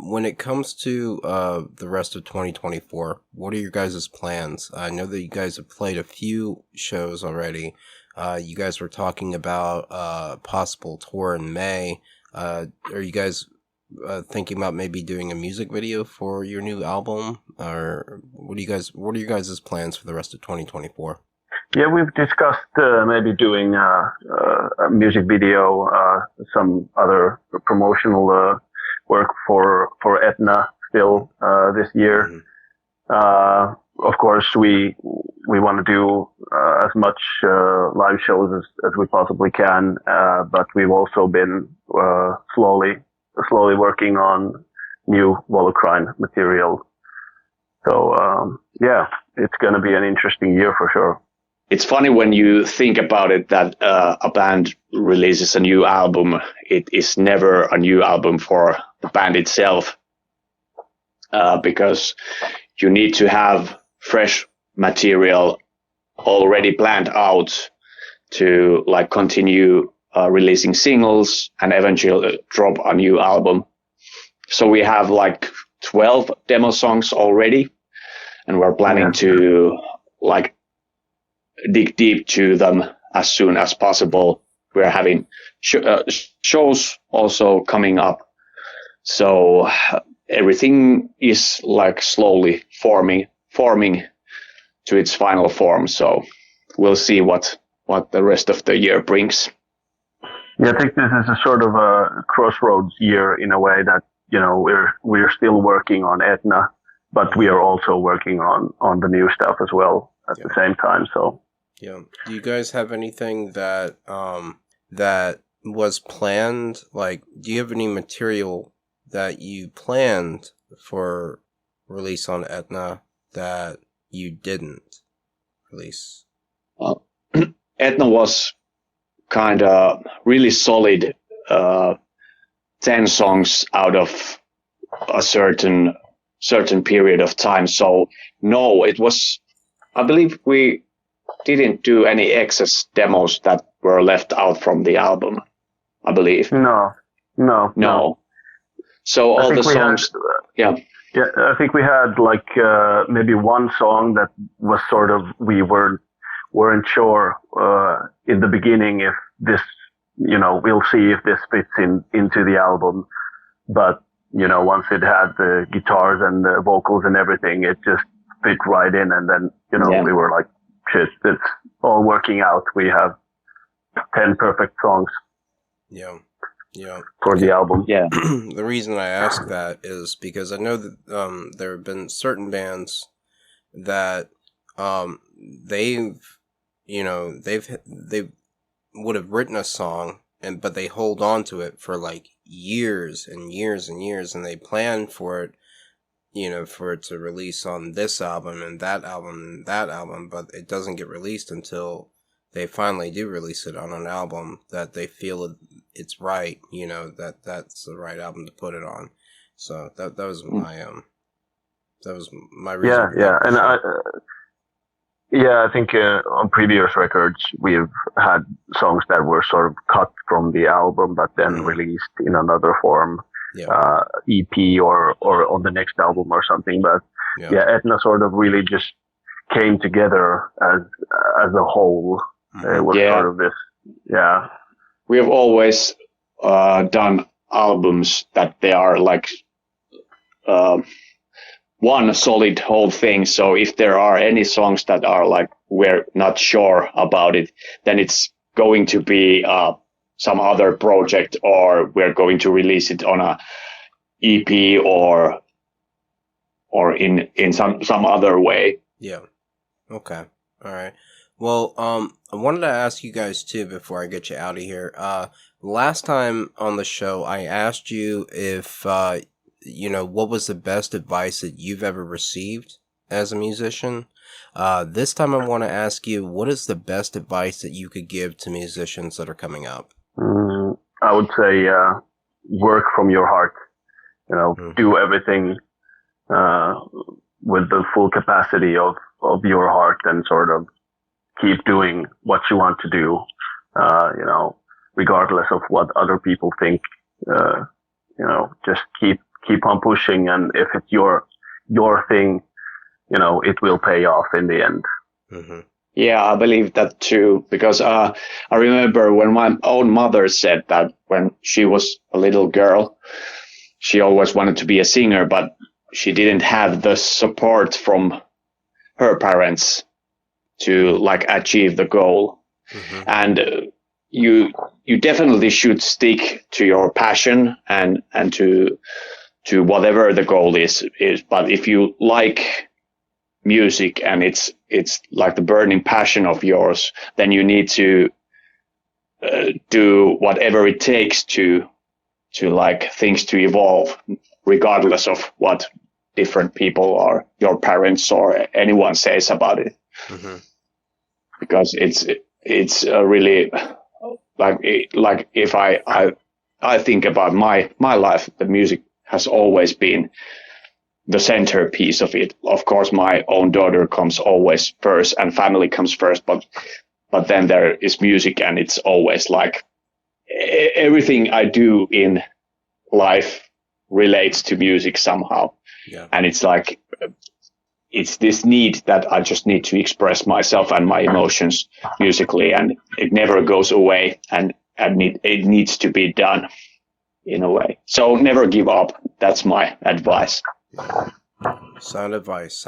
when it comes to the rest of 2024, what are your guys' plans? I know that you guys have played a few shows already. You guys were talking about possible tour in May. Are you guys thinking about maybe doing a music video for your new album, or what are your guys' plans for the rest of 2024? Yeah, we've discussed maybe doing a music video, some other promotional work for ETNA still this year. Mm-hmm. Of course, we want to do as much live shows as we possibly can, but we've also been slowly working on new Volucrine material. So yeah, it's going to be an interesting year for sure. It's funny when you think about it that a band releases a new album. It is never a new album for the band itself, because you need to have fresh material already planned out to like continue releasing singles and eventually drop a new album. So we have like 12 demo songs already, and we're planning to like dig deep to them as soon as possible. We're having shows also coming up, so everything is like slowly forming to its final form. So we'll see what the rest of the year brings. Yeah, I think this is a sort of a crossroads year in a way that, you know, we're still working on ETNA, but we are also working on the new stuff as well at the same time. So yeah, do you guys have anything that that was planned? Like, do you have any material that you planned for release on ETNA that you didn't release? ETNA was kind of really solid 10 songs out of a certain period of time. So no, it was, I believe we didn't do any excess demos that were left out from the album, I believe. No. So all the songs, Yeah, I think we had like maybe one song that was sort of, we weren't sure in the beginning if this, you know, we'll see if this fits into the album. But, you know, once it had the guitars and the vocals and everything, it just fit right in. And then, you know, we were like, shit, it's all working out. We have 10 perfect songs. Yeah. For the album. Yeah. The reason I ask that is because I know that there have been certain bands that they would have written a song but they hold on to it for like years and years and years, and they plan for it, you know, for it to release on this album and that album and that album, but it doesn't get released until they finally do release it on an album that they feel it's right, you know, that's the right album to put it on. So that was my reason. Yeah, and I think on previous records we've had songs that were sort of cut from the album but then released in another form, EP or on the next album or something. But ETNA sort of really just came together as a whole. It was sort of this. Yeah, we have always done albums that they are like one solid whole thing. So if there are any songs that are like we're not sure about it, then it's going to be some other project, or we're going to release it on a EP or in some other way. Yeah. Okay. All right. Well, I wanted to ask you guys too before I get you out of here. Last time on the show, I asked you if you know, what was the best advice that you've ever received as a musician? This time I want to ask you, what is the best advice that you could give to musicians that are coming up? I would say work from your heart. Do everything with the full capacity of your heart, and sort of keep doing what you want to do, regardless of what other people think. Just keep on pushing, and if it's your thing, it will pay off in the end. Mm-hmm. Yeah, I believe that too, because I remember when my own mother said that when she was a little girl, she always wanted to be a singer, but she didn't have the support from her parents to like achieve the goal. Mm-hmm. And you definitely should stick to your passion and to whatever the goal is. But if you like music and it's like the burning passion of yours, then you need to do whatever it takes to like things to evolve, regardless of what different people or your parents or anyone says about it. Mm-hmm. Because it's really like if I think about my life, the music has always been the centerpiece of it. Of course, my own daughter comes always first, and family comes first, but then there is music, and it's always like everything I do in life relates to music somehow. Yeah. And it's like, it's this need that I just need to express myself and my emotions musically, and it never goes away, and it needs to be done in a way. So never give up. That's my advice. Sound advice,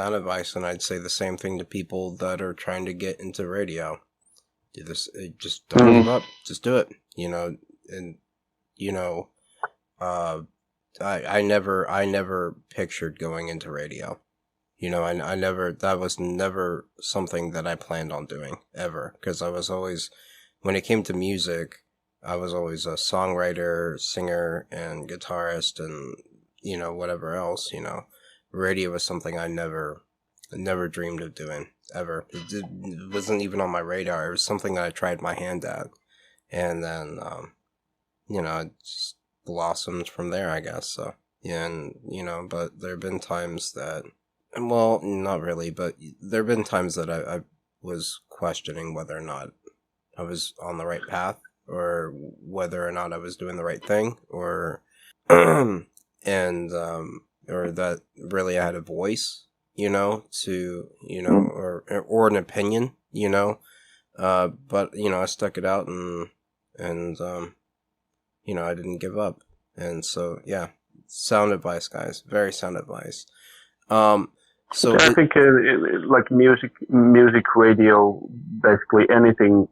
and I'd say the same thing to people that are trying to get into radio. Do this, just don't give up. Just do it. And I never pictured going into radio. I never, that was never something that I planned on doing ever, because I was always, when it came to music, I was always a songwriter, singer, and guitarist, and whatever else. Radio was something I never dreamed of doing ever. It wasn't even on my radar. It was something that I tried my hand at, and then it just blossomed from there, I guess. So yeah, and but there have been times that, well, not really, but there have been times that I was questioning whether or not I was on the right path, or whether or not I was doing the right thing, or or that really I had a voice, to, or an opinion, but, I stuck it out, and I didn't give up. And so, yeah, sound advice, guys. Very sound advice. So I think like music, radio, basically anything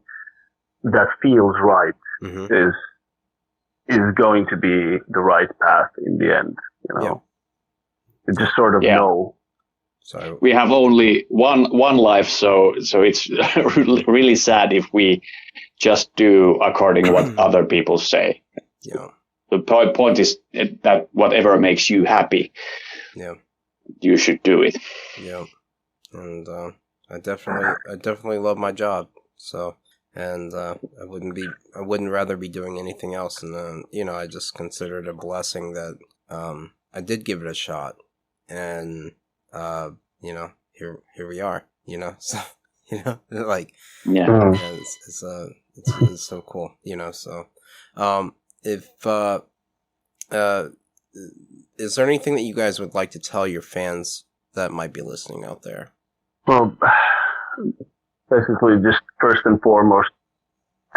that feels right is going to be the right path in the end. Yeah. You just sort of know. So we have only one life, so it's really sad if we just do according to what other people say. Yeah. The point is that whatever makes you happy, you should do it. Yeah. And I definitely love my job. So, and I wouldn't rather be doing anything else. And then I just consider it a blessing that I did give it a shot, and here we are. So like it's so cool. So if is there anything that you guys would like to tell your fans that might be listening out there? Well, basically, just first and foremost,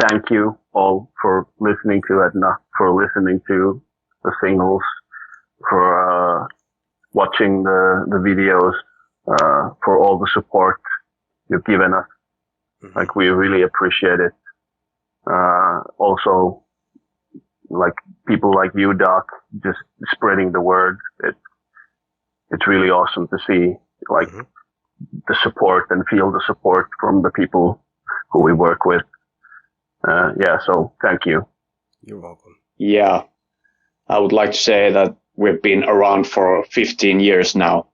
thank you all for listening to ETNA, for listening to the singles, for watching the videos, for all the support you've given us. Mm-hmm. Like, we really appreciate it. Also, like, people like you, Doc, just spreading the word. It's really awesome to see, like, the support and feel the support from the people who we work with. So thank you. You're welcome. Yeah. I would like to say that we've been around for 15 years now.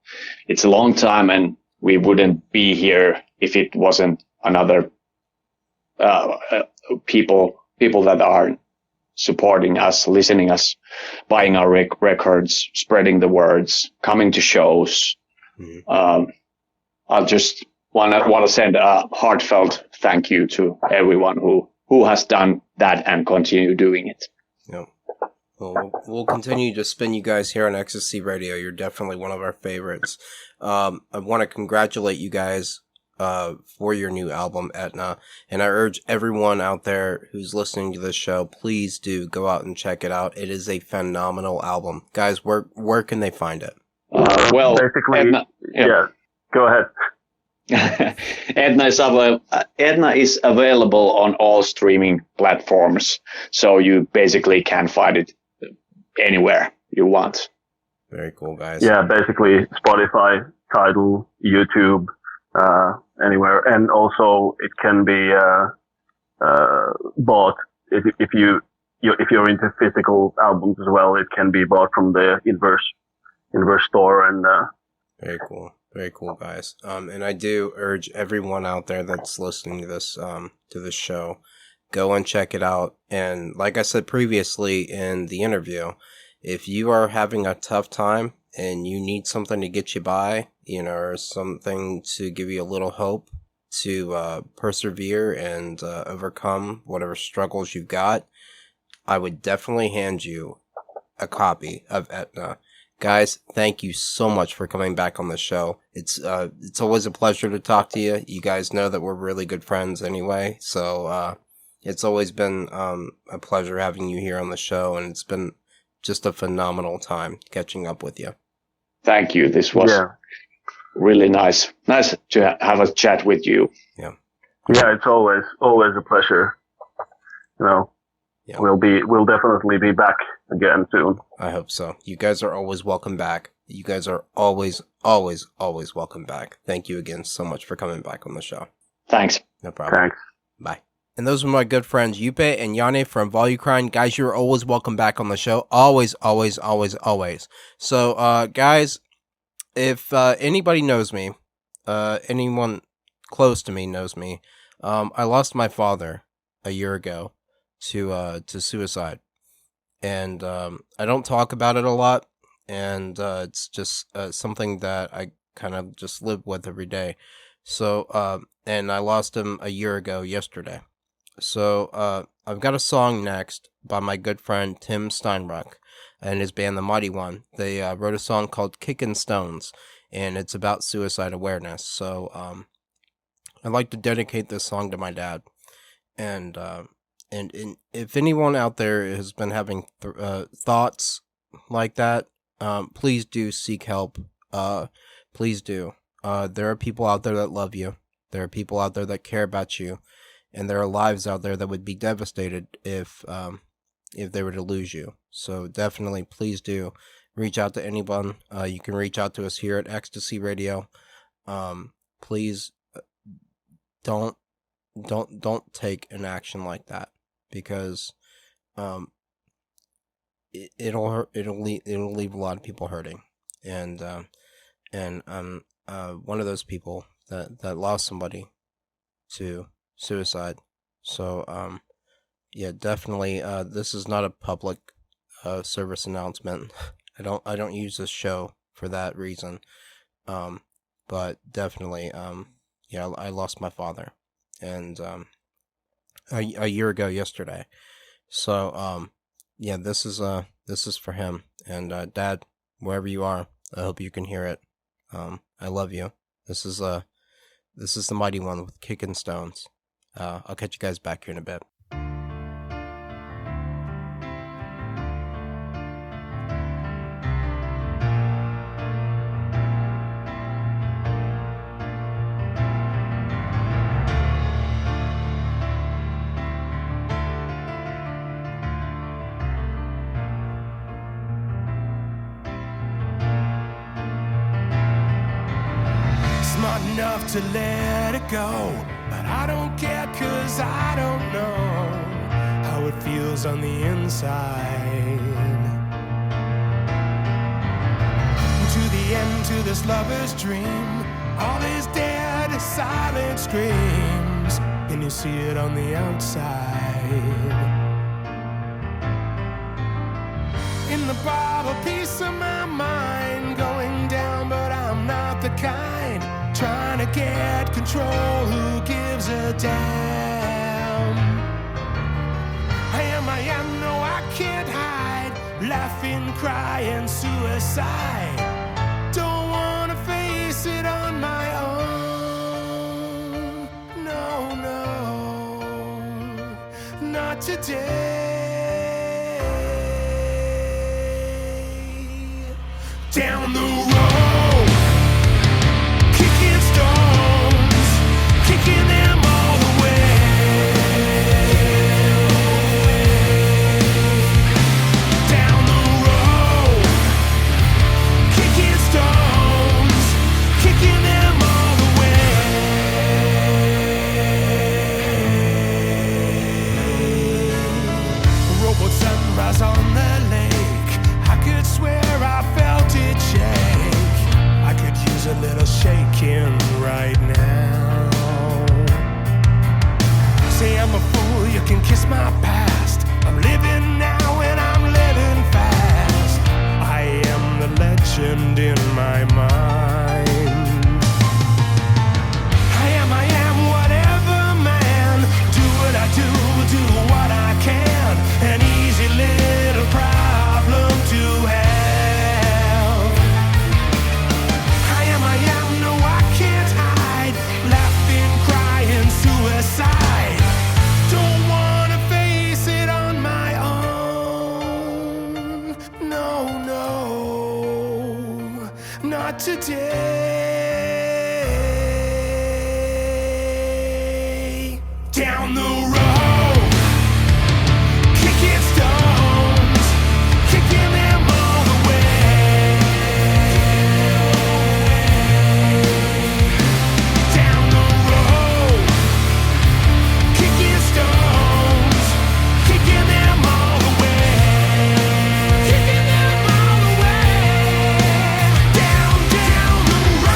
It's a long time, and we wouldn't be here if it wasn't another people that are supporting us, listening us, buying our records, spreading the words, coming to shows. I just want to send a heartfelt thank you to everyone who has done that and continue doing it. Yep. Well, we'll continue to spin you guys here on Ecstasy Radio. You're definitely one of our favorites. I want to congratulate you guys for your new album, ETNA. And I urge everyone out there who's listening to this show, please do go out and check it out. It is a phenomenal album. Guys, where can they find it? Well, basically, ETNA, yeah. Go ahead. ETNA is available on all streaming platforms, so you basically can find it anywhere you want. Very cool, guys. Yeah, basically Spotify, Tidal, YouTube, anywhere, and also it can be bought if you're into physical albums as well. It can be bought from the Inverse store and. Very cool. Very cool, guys. And I do urge everyone out there that's listening to this show, go and check it out. And like I said previously in the interview, if you are having a tough time and you need something to get you by, or something to give you a little hope to persevere and overcome whatever struggles you've got, I would definitely hand you a copy of ETNA. Guys, thank you so much for coming back on the show. It's always a pleasure to talk to you. You guys know that we're really good friends anyway, so it's always been a pleasure having you here on the show, and it's been just a phenomenal time catching up with you. Thank you. This was really nice. Nice to have a chat with you. Yeah. Yeah, it's always a pleasure. Yeah. We'll definitely be back again soon. I hope so. You guys are always welcome back. You guys are always, always, always welcome back. Thank you again so much for coming back on the show. Thanks. No problem. Thanks. Bye. And those are my good friends, Jupe and Jani from Volucrine. Guys, you're always welcome back on the show. Always, always, always, always. So, guys, if anybody knows me, anyone close to me knows me, I lost my father a year ago to suicide. And I don't talk about it a lot, and it's just something that I kind of just live with every day. So, and I lost him a year ago yesterday. So, I've got a song next by my good friend Tim Steinbruck and his band The Mighty One. They wrote a song called Kickin' Stones, and it's about suicide awareness. So, I'd like to dedicate this song to my dad. And if anyone out there has been having thoughts like that, please do seek help. Please do. There are people out there that love you. There are people out there that care about you, and there are lives out there that would be devastated if they were to lose you. So definitely, please do reach out to anyone. You can reach out to us here at Ecstasy Radio. Please don't take an action like that, because it'll hurt. It'll leave a lot of people hurting, and I'm one of those people that lost somebody to suicide. So yeah, definitely this is not a public service announcement. I don't use this show for that reason. But definitely yeah, I lost my father, and a year ago yesterday. So yeah, this is for him. And Dad, wherever you are, I hope you can hear it. I love you. This is the Mighty One with Kickin' Stones. I'll catch you guys back here in a bit. Smart enough to let it go, but I don't care, 'cause I don't know how it feels on the inside. To the end, to this lover's dream, all is dead, silent screams, and you see it on the outside. to borrow a piece of my mind. Going down, but I'm not the kind. Trying to get control, who gives a damn? I am, no, I can't hide. Laughing, crying, suicide. Don't wanna face it on my own. No, no, not today. Down the road, kicking stones, kicking them all the way. Down the road, kicking stones, kicking them all the way. Rowboat sunrise on the lake. I could swear I felt it shake. I could use a little shaking right now. Say I'm a fool, you can kiss my past. I'm living now and I'm living fast. I am the legend in my mind. I am whatever man. Do what I do what I can. An easy little problem to have. I am, no, I can't hide. Laughing, crying, suicide. Don't wanna face it on my own. No, no, not today. Down the road, kicking stones, kicking them all the way. Down the road, kicking stones, kicking them all the way. Kicking them all the way. Down the road.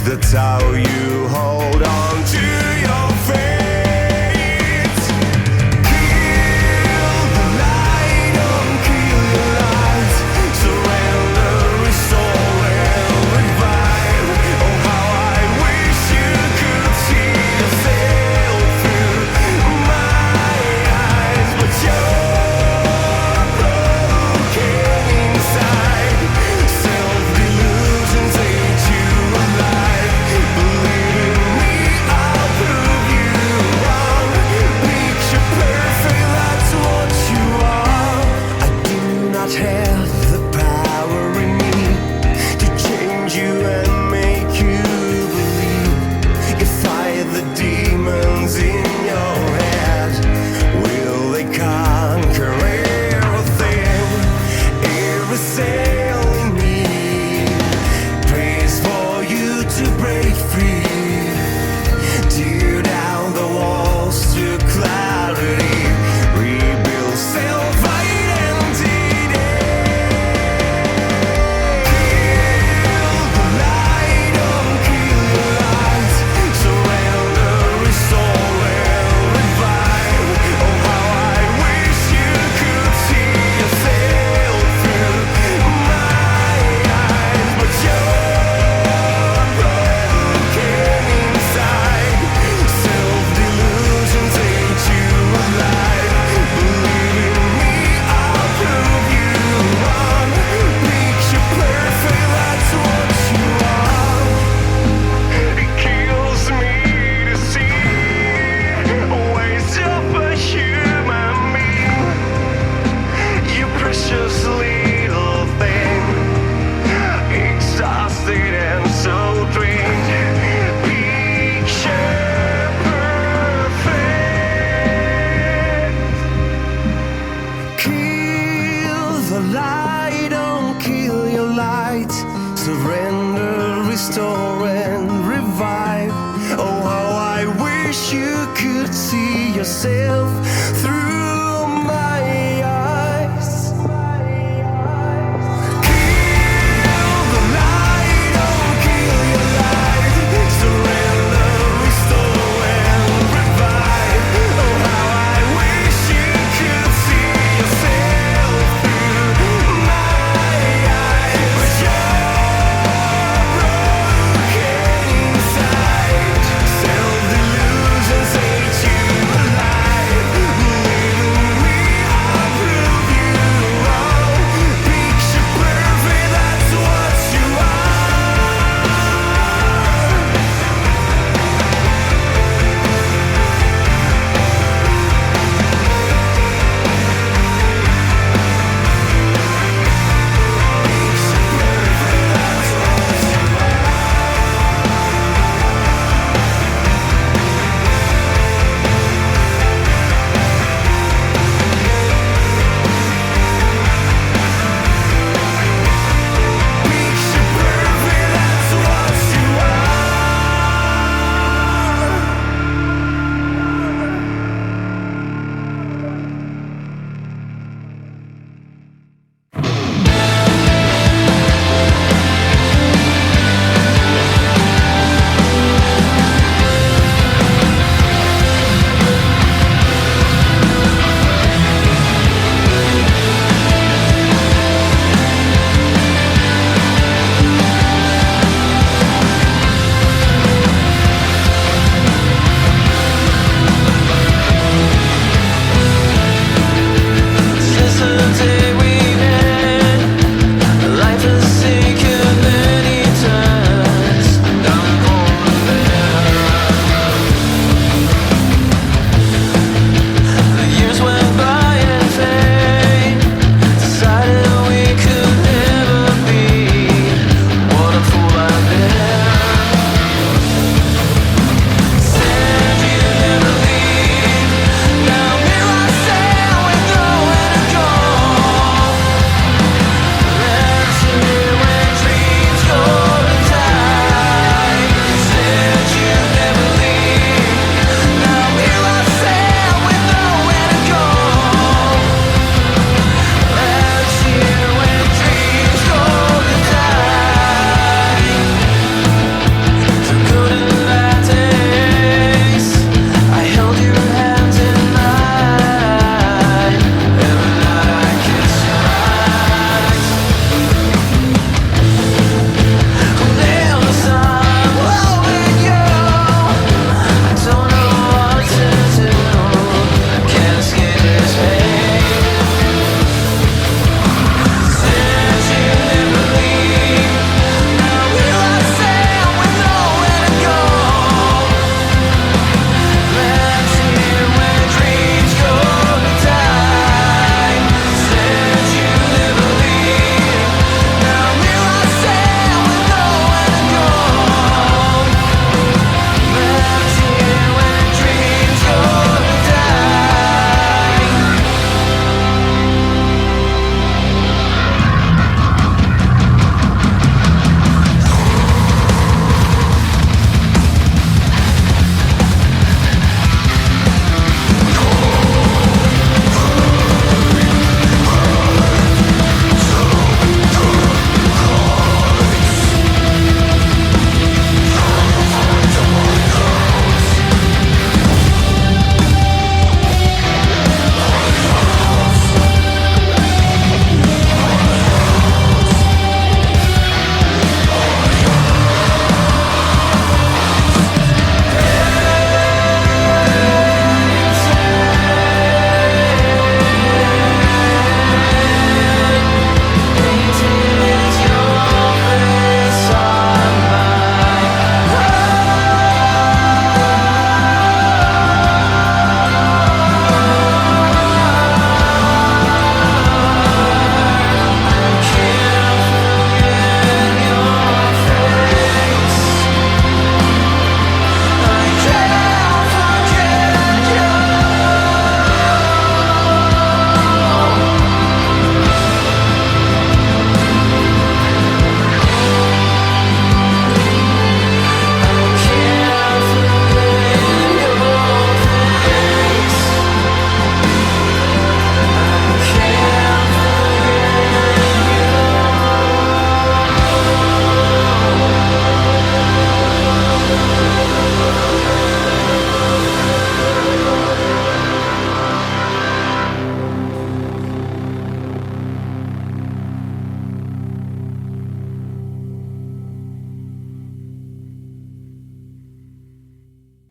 That's how you hold on to your fate. Kill the light, don't kill your light. Surrender, restore, and revive. Oh, how I wish you could see yourself through my eyes, but you're broken inside. Self-delusions ate you alive. Believe in me, I'll prove you wrong. Picture perfect, that's what you are. I do not have the power in me to change you and make you believe. You fight the demons in your head. Will they conquer everything? Every cell in me prays for you to break free. Tear down the walls to clarity. Rebuild self-identity. Kill the light, don't kill your light. Surrender, restore, and revive. Oh, how I wish you could see yourself through my eyes, but you're broken inside. Self-delusions ate you alive. Believe in me, I'll prove you wrong. Picture perfect, that's what you are. It kills me to see a waste of a human being. You precious little thing, exhausted and so drained. Picture perfect. Kill the light, don't kill your light. Surrender, restore, and revive. Oh, how I wish you could see yourself through my eyes. Kill the light, don't kill your light. Surrender, restore, and revive. Oh, how I wish you could see yourself through my eyes, but you're broken inside. Self-delusions ate you alive.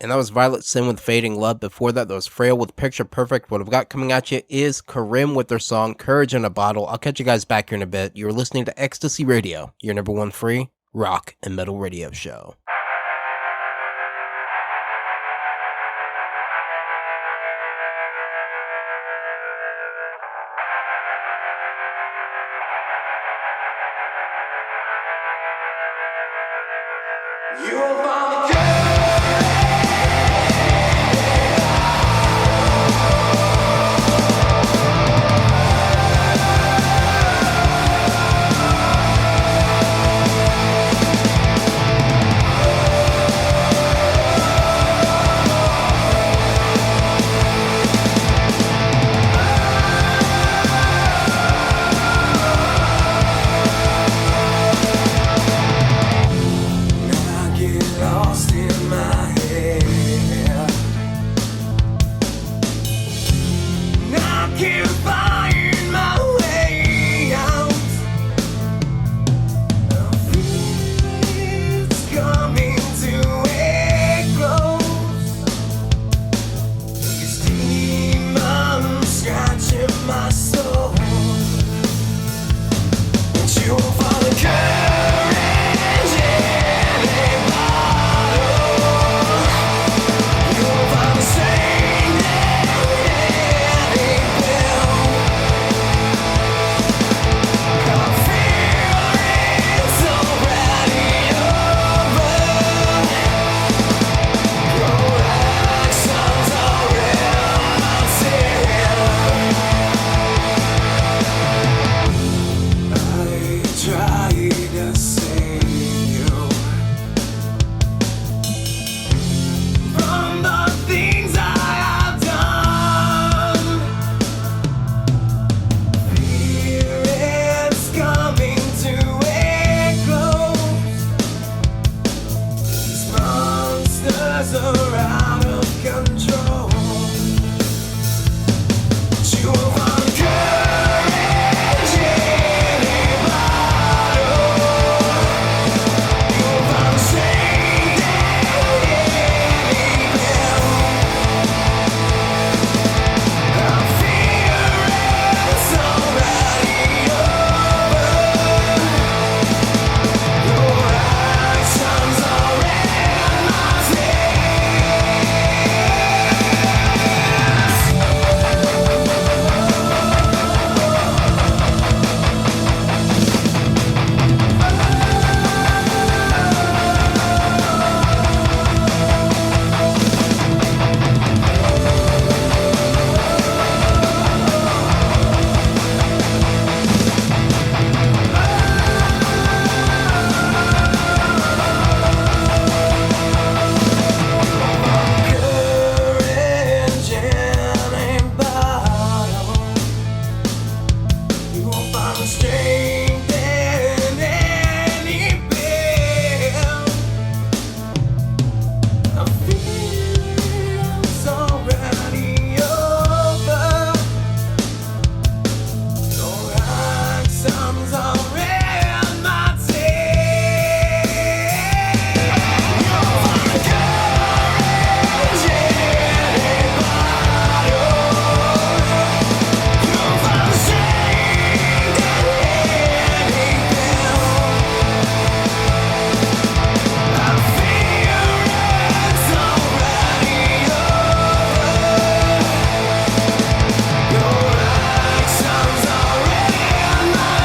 And that was Violet Sin with Fading Love. Before that was Frail with Picture Perfect. What I've got coming at you is Karim with their song Courage in a Bottle. I'll catch you guys back here in a bit. You're listening to Ecstasy Radio, your number one free rock and metal radio show. You will find the courage. I get lost in my head. I can't find my way out. It's coming to a close. These demons scratching my soul. And you will find the courage in a bottle. You will find the strength in a pill. I feel it's already over. Your actions are in my I try to save you from the things I have done. Fear is coming to a close. These monsters are out of control. You will find courage in a bottle. You will find strength in a pill. I fear it's already over. Your actions are in my courage in a bottle. You will find the strength in any pill. I feel it's already over. Your actions are in my tail. You'll find courage in a bottle. You'll find strength in a pill. I fear it's already over. Your actions are in my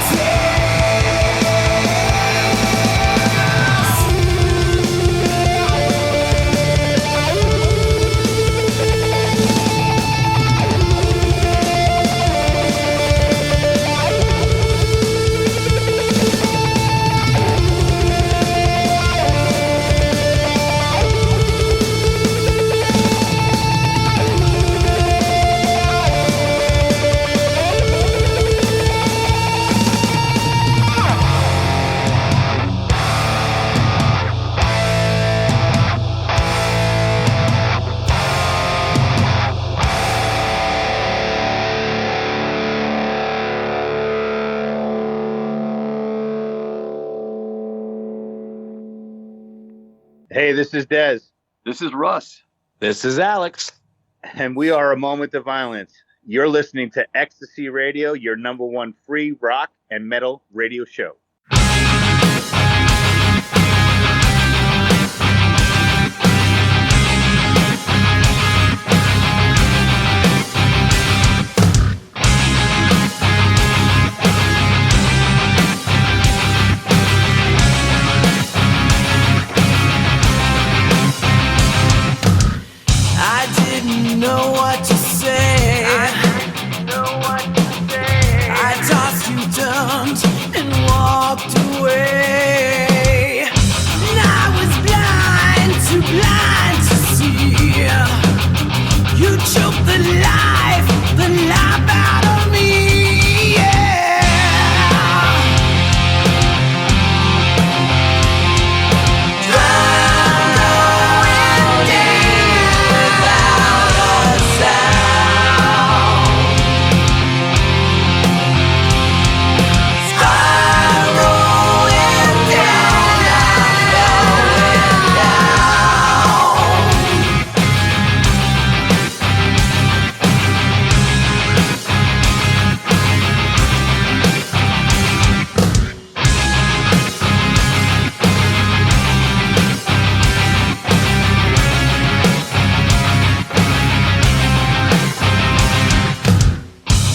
Hey, this is Dez. This is Russ. This is Alex. And we are A Moment of Violence. You're listening to Ecstasy Radio, your #1 free rock and metal radio show. I didn't know what to say. I tossed you dumped and walked away. And I was blind to see. You choked the life out of me. Yeah.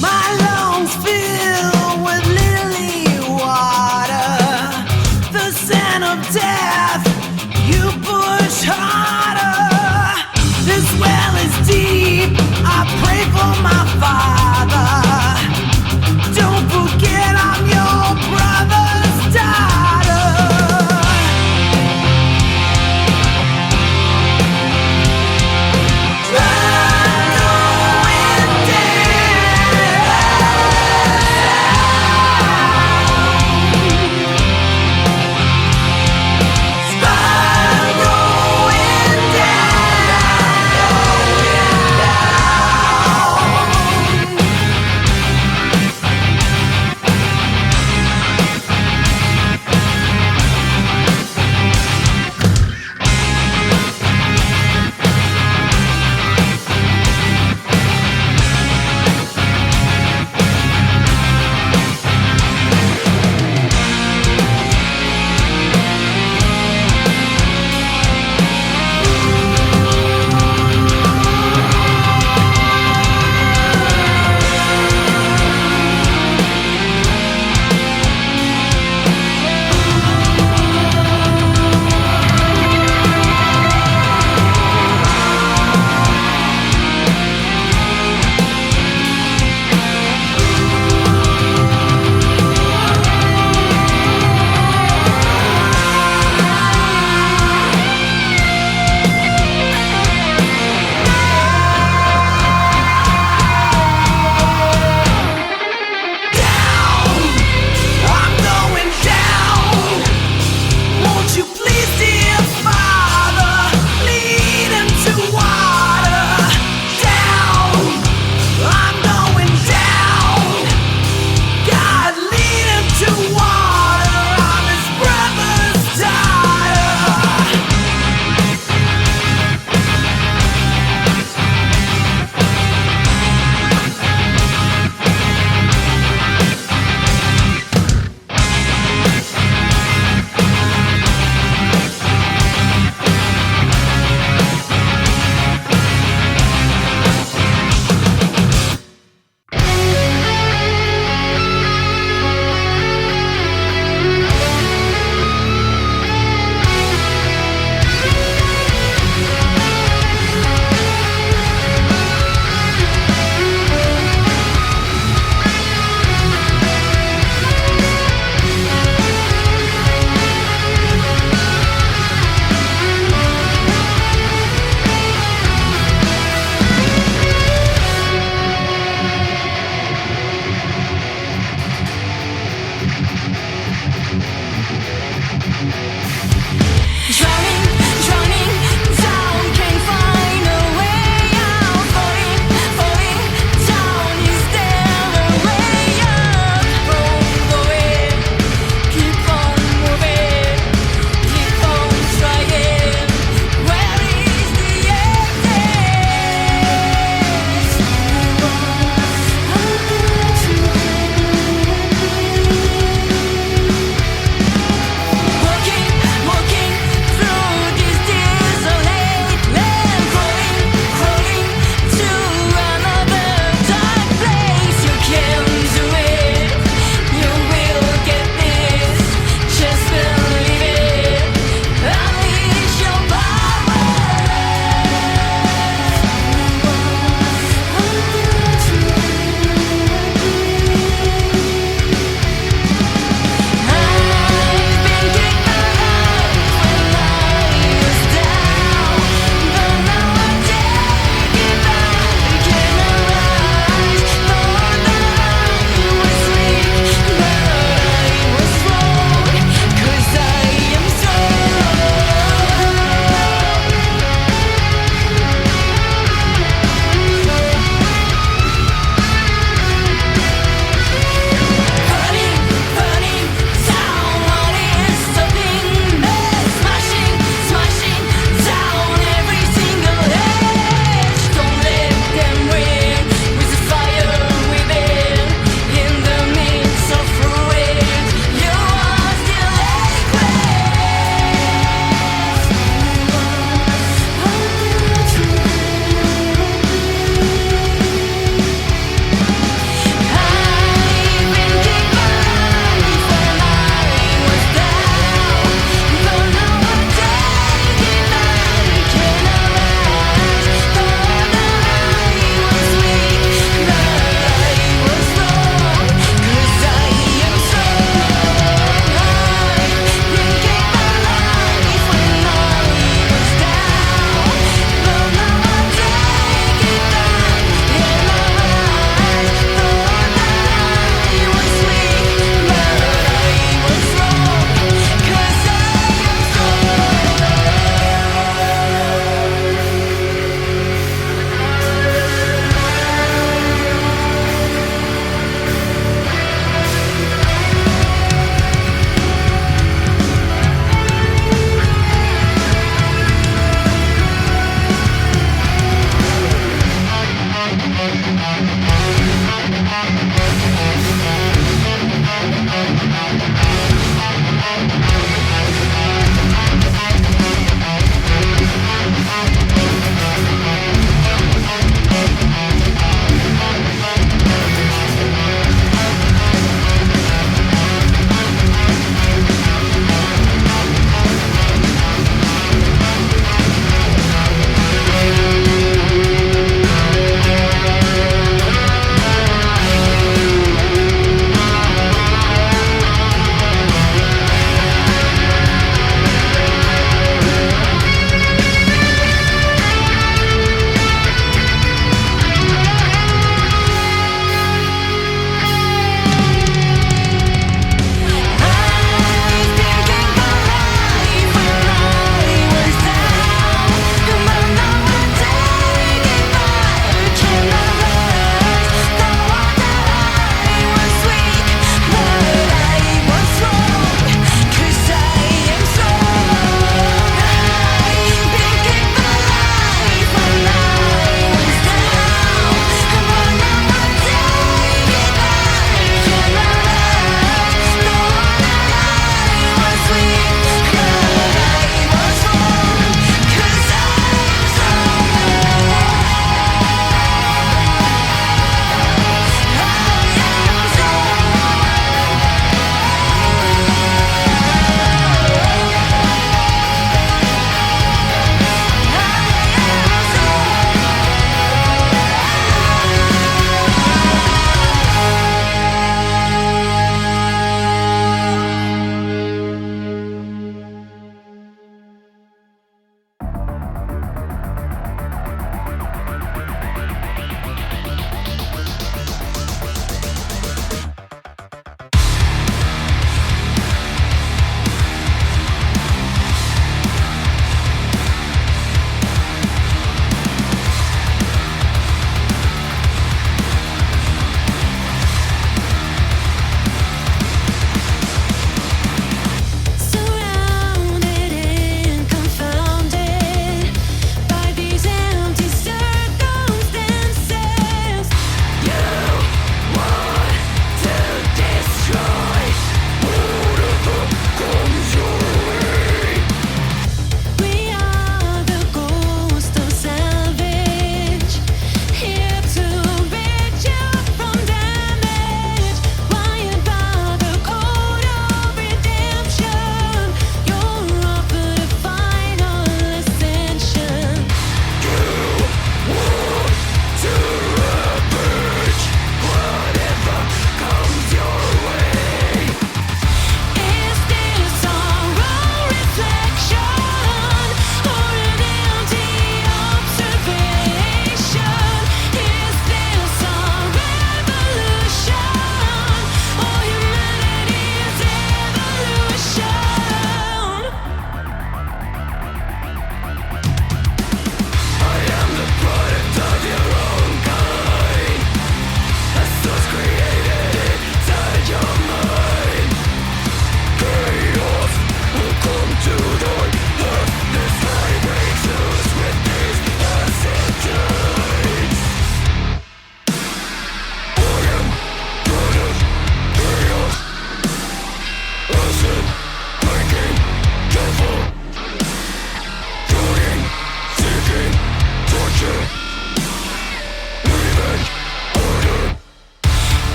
My lungs fill with lily water, the scent of death. You push harder. This well is deep. I pray for my father. Don't forget I'm your brother's daughter.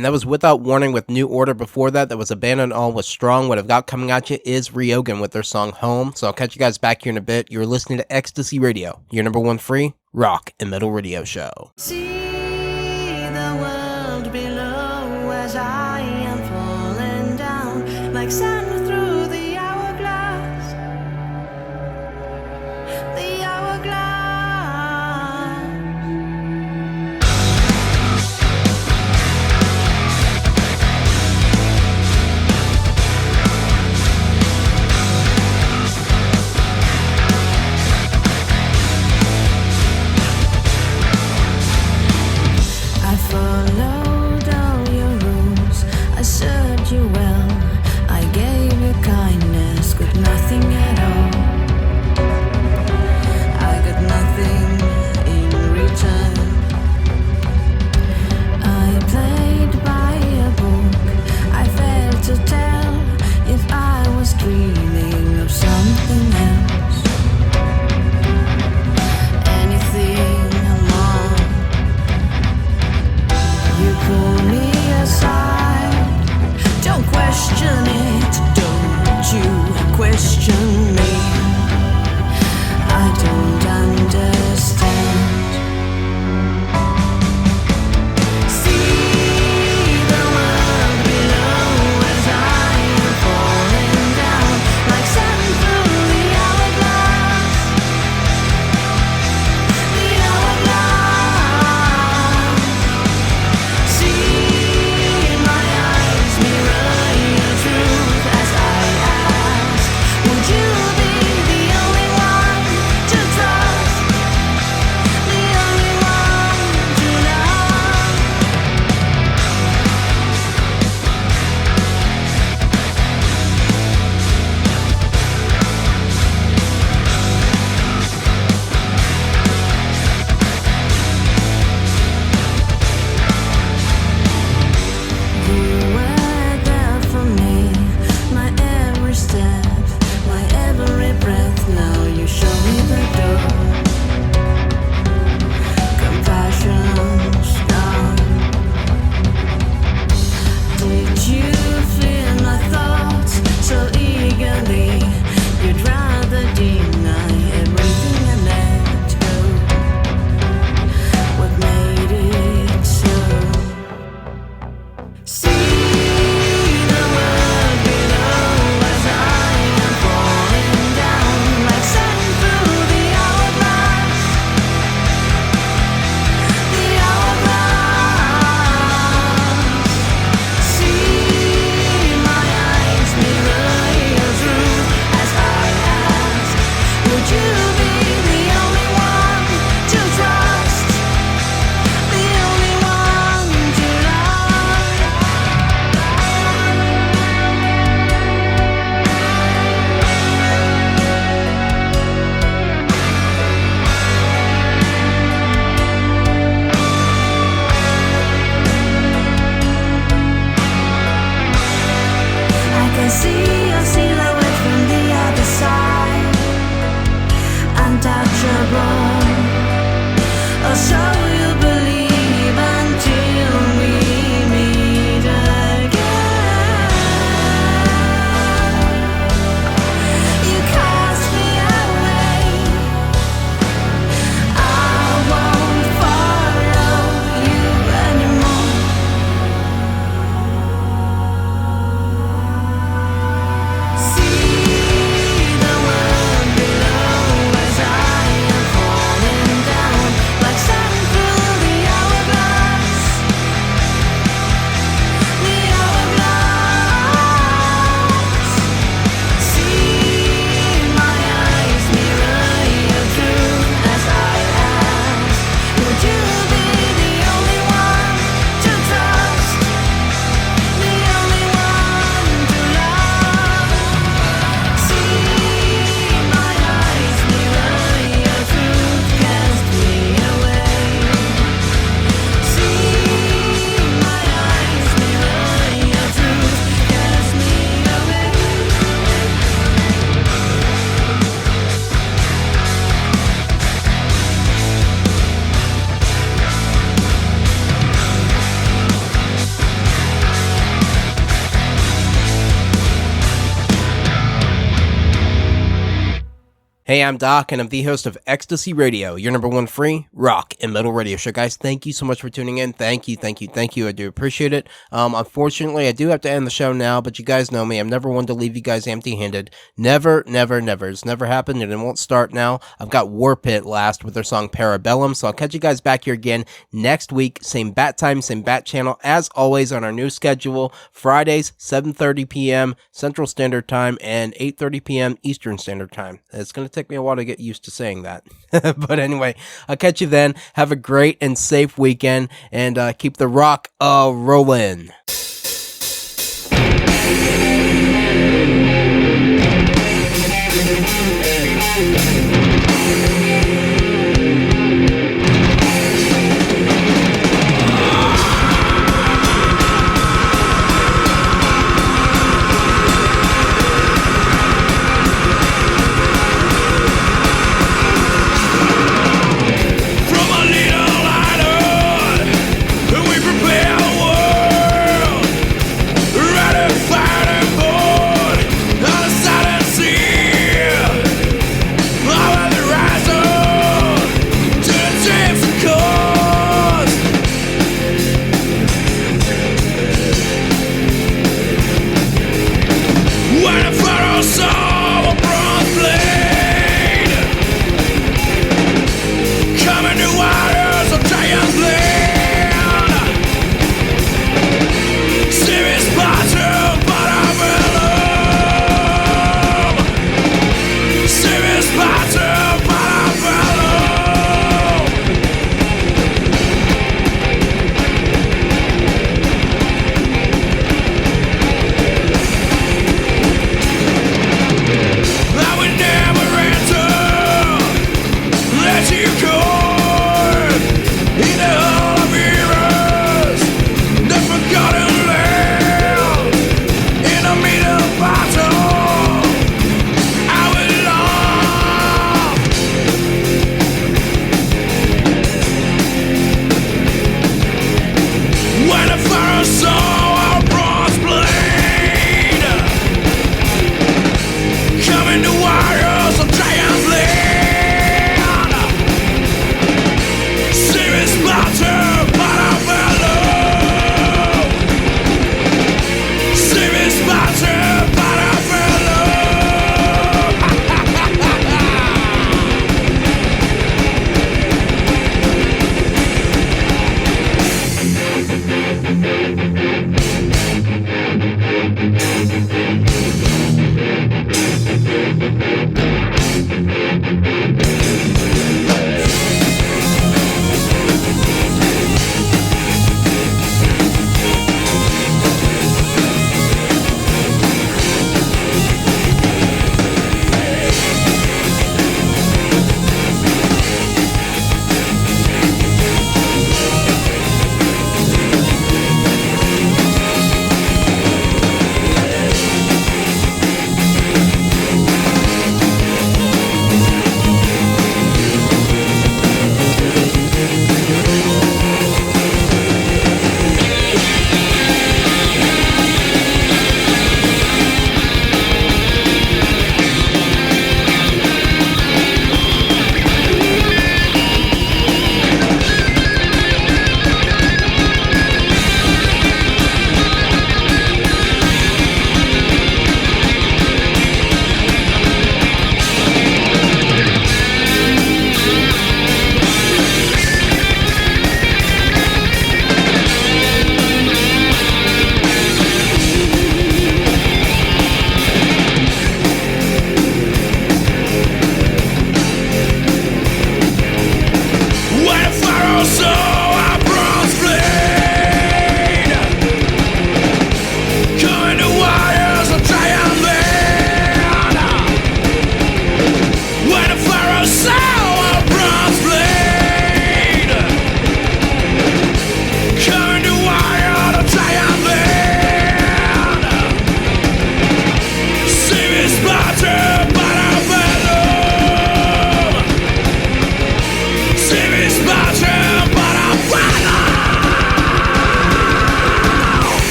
And that was Without Warning with New Order. Before that was Abandon All with Strong. What I've got coming at you is Ryogan with their song Home. So I'll catch you guys back here in a bit. You're listening to Ecstasy Radio, your number one free rock and metal radio show. See the world below as I am falling down like sand through the hourglass. The hourglass. I followed all your rules. I served you well. I gave you kindness with nothing at all. I got nothing in return. I played by a book. I failed to tell if I was dreaming of something else. Anything more. You pull me aside. Don't question it. Don't you question me. I don't understand. See the world below as I am falling down like sand through the hourglass. The hourglass. See my eyes mirror your truth as I ask, would you be the only one to trust? The only one to love? You were there for me, my every step, my every breath. Now you show me the door. Compassion's gone. Did you feel my thoughts so eagerly? You'd rather deny everything and let go. What made it so? See the world below as I am falling down like sand through the hourglass. The hourglass. See my eyes mirror your truth as I ask, would you be the only one to trust? The only one to love? I can see your silhouette from the other side, untouchable. Or so you believe until we meet again. You cast me away. I won't follow you anymore. Hey, I'm Doc, and I'm the host of Ecstasy Radio, your number one free rock and metal radio show. Guys, thank you so much for tuning in. Thank you. I do appreciate it. Unfortunately, I do have to end the show now, but you guys know me. I'm never one to leave you guys empty-handed. Never. It's never happened, and it won't start now. I've got War Pit last with their song Parabellum, so I'll catch you guys back here again next week. Same bat time, same bat channel, as always on our new schedule. Fridays, 7:30 p.m. Central Standard Time and 8:30 p.m. Eastern Standard Time. It's going to take me a while to get used to saying that. But anyway, I'll catch you then. Have a great and safe weekend, and keep the rock rolling.